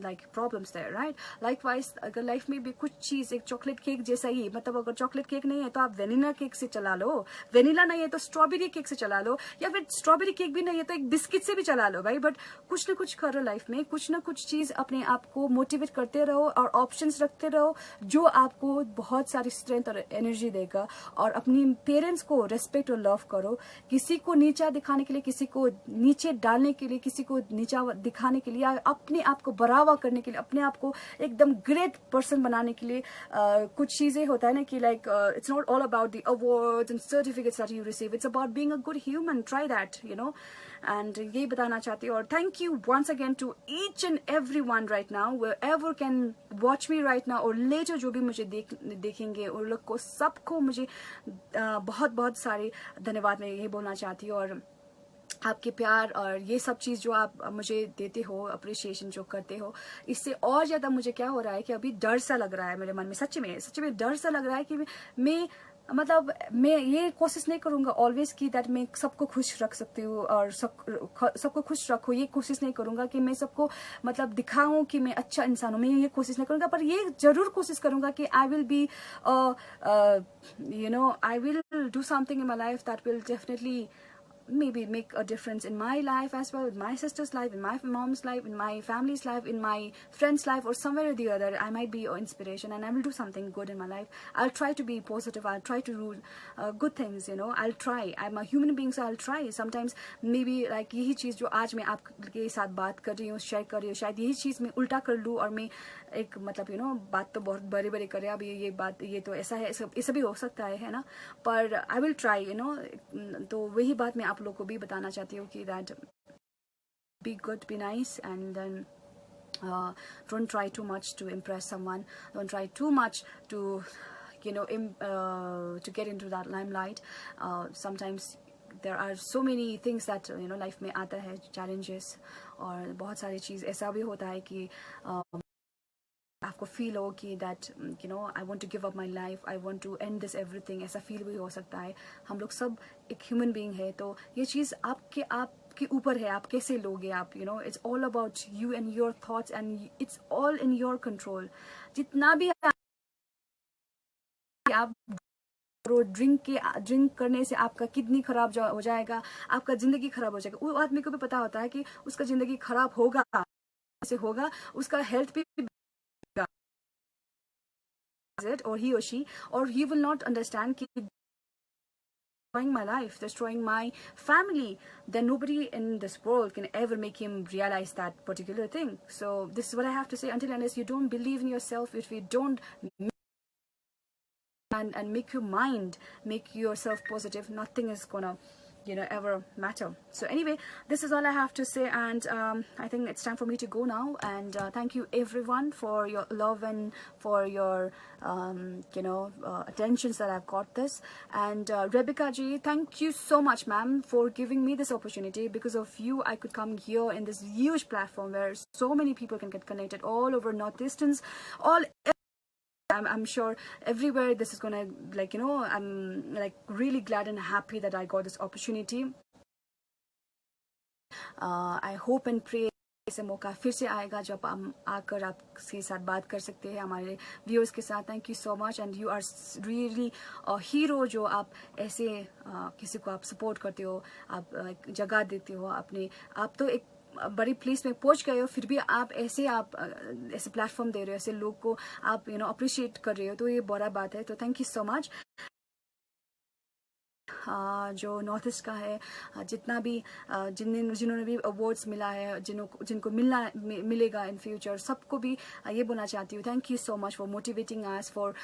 like problems there, right? Likewise अगर लाइफ में भी कुछ चीज एक चॉकलेट केक जैसा ही, मतलब अगर चॉकलेट केक नहीं है तो आप वेनिला केक से चला लो, वेनिला नहीं है तो स्ट्रॉबेरी केक से चला लो, या फिर स्ट्रॉबेरी केक भी नहीं है तो एक बिस्किट से भी चला लो भाई। बट कुछ ना कुछ करो लाइफ में, कुछ ना कुछ चीज अपने आप को मोटिवेट करते रहो और ऑप्शंस रखते रहो जो आपको बहुत सारी स्ट्रेंथ और एनर्जी देगा। और अपनी पेरेंट्स को रेस्पेक्ट और लव करो। किसी को नीचा दिखाने के लिए, किसी को नीचे डालने के लिए, किसी को नीचा दिखाने के लिए, अपने आप को बराबर करने के लिए, अपने आप को एकदम ग्रेट पर्सन बनाने के लिए कुछ चीजें होता है ना कि like it's not all about the awards and certificates that you receive, it's about being a good human, try that you know. And ये बताना चाहती हूँ। और thank you once again to each and every one right now, wherever can watch me right now, और later जो भी मुझे देखेंगे उन लोग को सबको मुझे बहुत बहुत सारे धन्यवाद मैं ये बोलना चाहती हूँ। और आपके प्यार और ये सब चीज़ जो आप मुझे देते हो, अप्रिसिएशन जो करते हो, इससे और ज़्यादा मुझे क्या हो रहा है कि अभी डर सा लग रहा है मेरे मन में, सच में डर सा लग रहा है कि मैं मतलब मैं ये कोशिश नहीं करूँगा ऑलवेज की दैट मैं सबको खुश रख सकती हूँ और सबको खुश रखूँ। ये कोशिश नहीं करूँगा कि मैं सबको मतलब दिखाऊँ कि मैं अच्छा इंसान हूँ, मैं ये कोशिश नहीं करूँगा। पर ये जरूर कोशिश करूँगा कि I will be you know I will do something in my life that will definitely maybe make a difference in my life as well, in my sister's life, in my mom's life, in my family's life, in my friend's life, or somewhere or the other I might be an inspiration and I will do something good in my life. I'll try to be positive, I'll try to do good things, you know, I'll try. I'm a human being, so I'll try. Sometimes maybe like यही चीज़ जो आज मैं आपके साथ बात कर रही हूँ, शेयर कर रही हूँ, शायद यही चीज़ मैं उल्टा कर लूँ और मैं एक मतलब यू नो बात तो बहुत बड़े बड़े करे, अब ये बात ये तो ऐसा है, ऐसा भी हो सकता है ना, पर I will try you know. तो वही बात मैं आप लोग को भी बताना चाहती हूँ कि that be good, be nice, and then don't try too much to impress someone, don't try too much to you know to get into that limelight. Sometimes there are so many things that you know life में आता है challenges, और बहुत सारी चीज़ ऐसा भी होता है कि आपको फील हो कि that you know I want to give up my life, I want to end this everything, ऐसा फील भी हो सकता है। हम लोग सब एक ह्यूमन बीइंग है, तो ये चीज़ आपके ऊपर है, आप कैसे लोगे आप, you know it's all about you and your thoughts and it's all in your control. जितना भी आप ड्रिंक करने से आपका किडनी खराब हो जाएगा, आपका जिंदगी खराब हो जाएगा। वो आदमी को भी पता होता है कि उसका जिंदगी खराब होगा, से होगा, उसका हेल्थ भी it, or he or she, or he will not understand कि destroying my life, destroying my family, then nobody in this world can ever make him realize that particular thing. So this is what I have to say. Until unless you don't believe in yourself, if you don't and make your mind, make yourself positive, nothing is gonna you know ever matter. So anyway, this is all I have to say, and I think it's time for me to go now. And thank you everyone for your love and for your you know attentions that I've got this. And Rebecca ji, thank you so much ma'am for giving me this opportunity. Because of you I could come here in this huge platform where so many people can get connected all over Northeasterns, all I'm sure everywhere this is gonna, like, you know, I'm like really glad and happy that I got this opportunity. I hope and pray ऐसे मौका फिर से आएगा जब हम आकर आपके साथ बात कर सकते हैं, हमारे व्यूअर्स के साथ. Thank you so much and you are really hero, जो आप ऐसे किसी को आप सपोर्ट करते हो, आप जगह देते हो अपने. आप तो एक बड़ी प्लेस में पहुंच गए हो, फिर भी आप ऐसे प्लेटफॉर्म दे रहे हो, ऐसे लोग को आप यू नो अप्रिशिएट कर रहे हो, तो ये बड़ा बात है. तो थैंक यू सो मच. जो नॉर्थ ईस्ट का है, जितना भी जिन्होंने भी अवार्ड्स मिला है, जिनको मिलेगा इन फ्यूचर, सबको भी ये बोलना चाहती हूँ, thank you so much for motivating us, for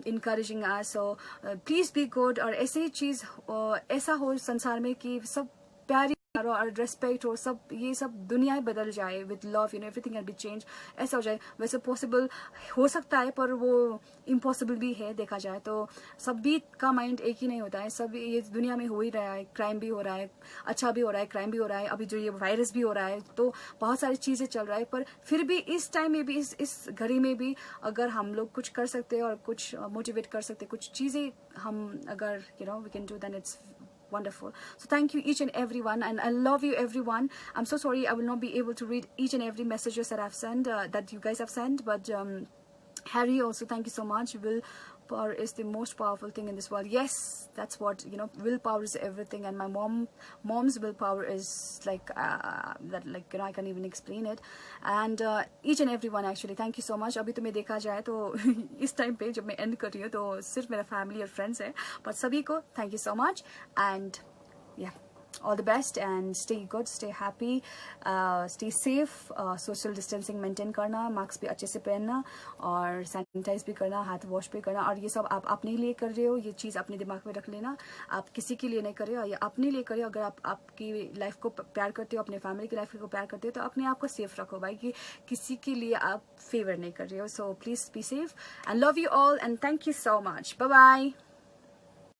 encouraging us. So please be good. और ऐसी चीज़ ऐसा हो संसार में कि सब प्यारी और रेस्पेक्ट और सब, ये सब दुनिया ही बदल जाए with love, you know, everything can be change. ऐसा हो जाए. वैसे पॉसिबल हो सकता है, पर वो इम्पॉसिबल भी है देखा जाए तो. सभी का माइंड एक ही नहीं होता है. सब ये दुनिया में हो ही रहा है. क्राइम भी हो रहा है, अच्छा भी हो रहा है, क्राइम भी हो रहा है. अभी जो ये वायरस भी हो रहा है, तो बहुत सारी चीज़ें चल रहा है. पर फिर भी इस टाइम में भी, इस घड़ी में भी, अगर हम लोग कुछ कर सकते हैं और कुछ मोटिवेट कर सकते हैं, कुछ चीज़ें हम अगर you know we can do, then it's wonderful. So thank you each and everyone, and I love you everyone. I'm so sorry I will not be able to read each and every messages that I've sent, that you guys have sent, but Harry also, thank you so much. Willpower is the most powerful thing in this world. Yes, that's what, you know, willpower is everything, and my mom's willpower is like that, like, you know, I can't even explain it. And each and everyone, actually, thank you so much. अभी तो मैं देखा जाए तो इस time पे जब मैं एंड कर रही हूँ तो सिर्फ मेरा फैमिली और फ्रेंड्स है, पर सभी को thank you so much. And yeah, all the best, and stay good, stay happy, stay safe. Social distancing maintain करना, मास्क भी अच्छे से पहनना, और सैनिटाइज भी करना, हाथ वॉश भी करना. और ये सब आप अपने लिए कर रहे हो, ये चीज़ अपने दिमाग में रख लेना. आप किसी के लिए नहीं कर रहे हो, ये अपने लिए कर रहे हो. अगर आप आपकी लाइफ को प्यार करते हो, अपने फैमिली की लाइफ को प्यार करते हो, तो अपने आप को सेफ रखो भाई, कि किसी के लिए आप फेवर नहीं कर रहे हो. So please be safe, and love you all, and thank you so much. Bye bye.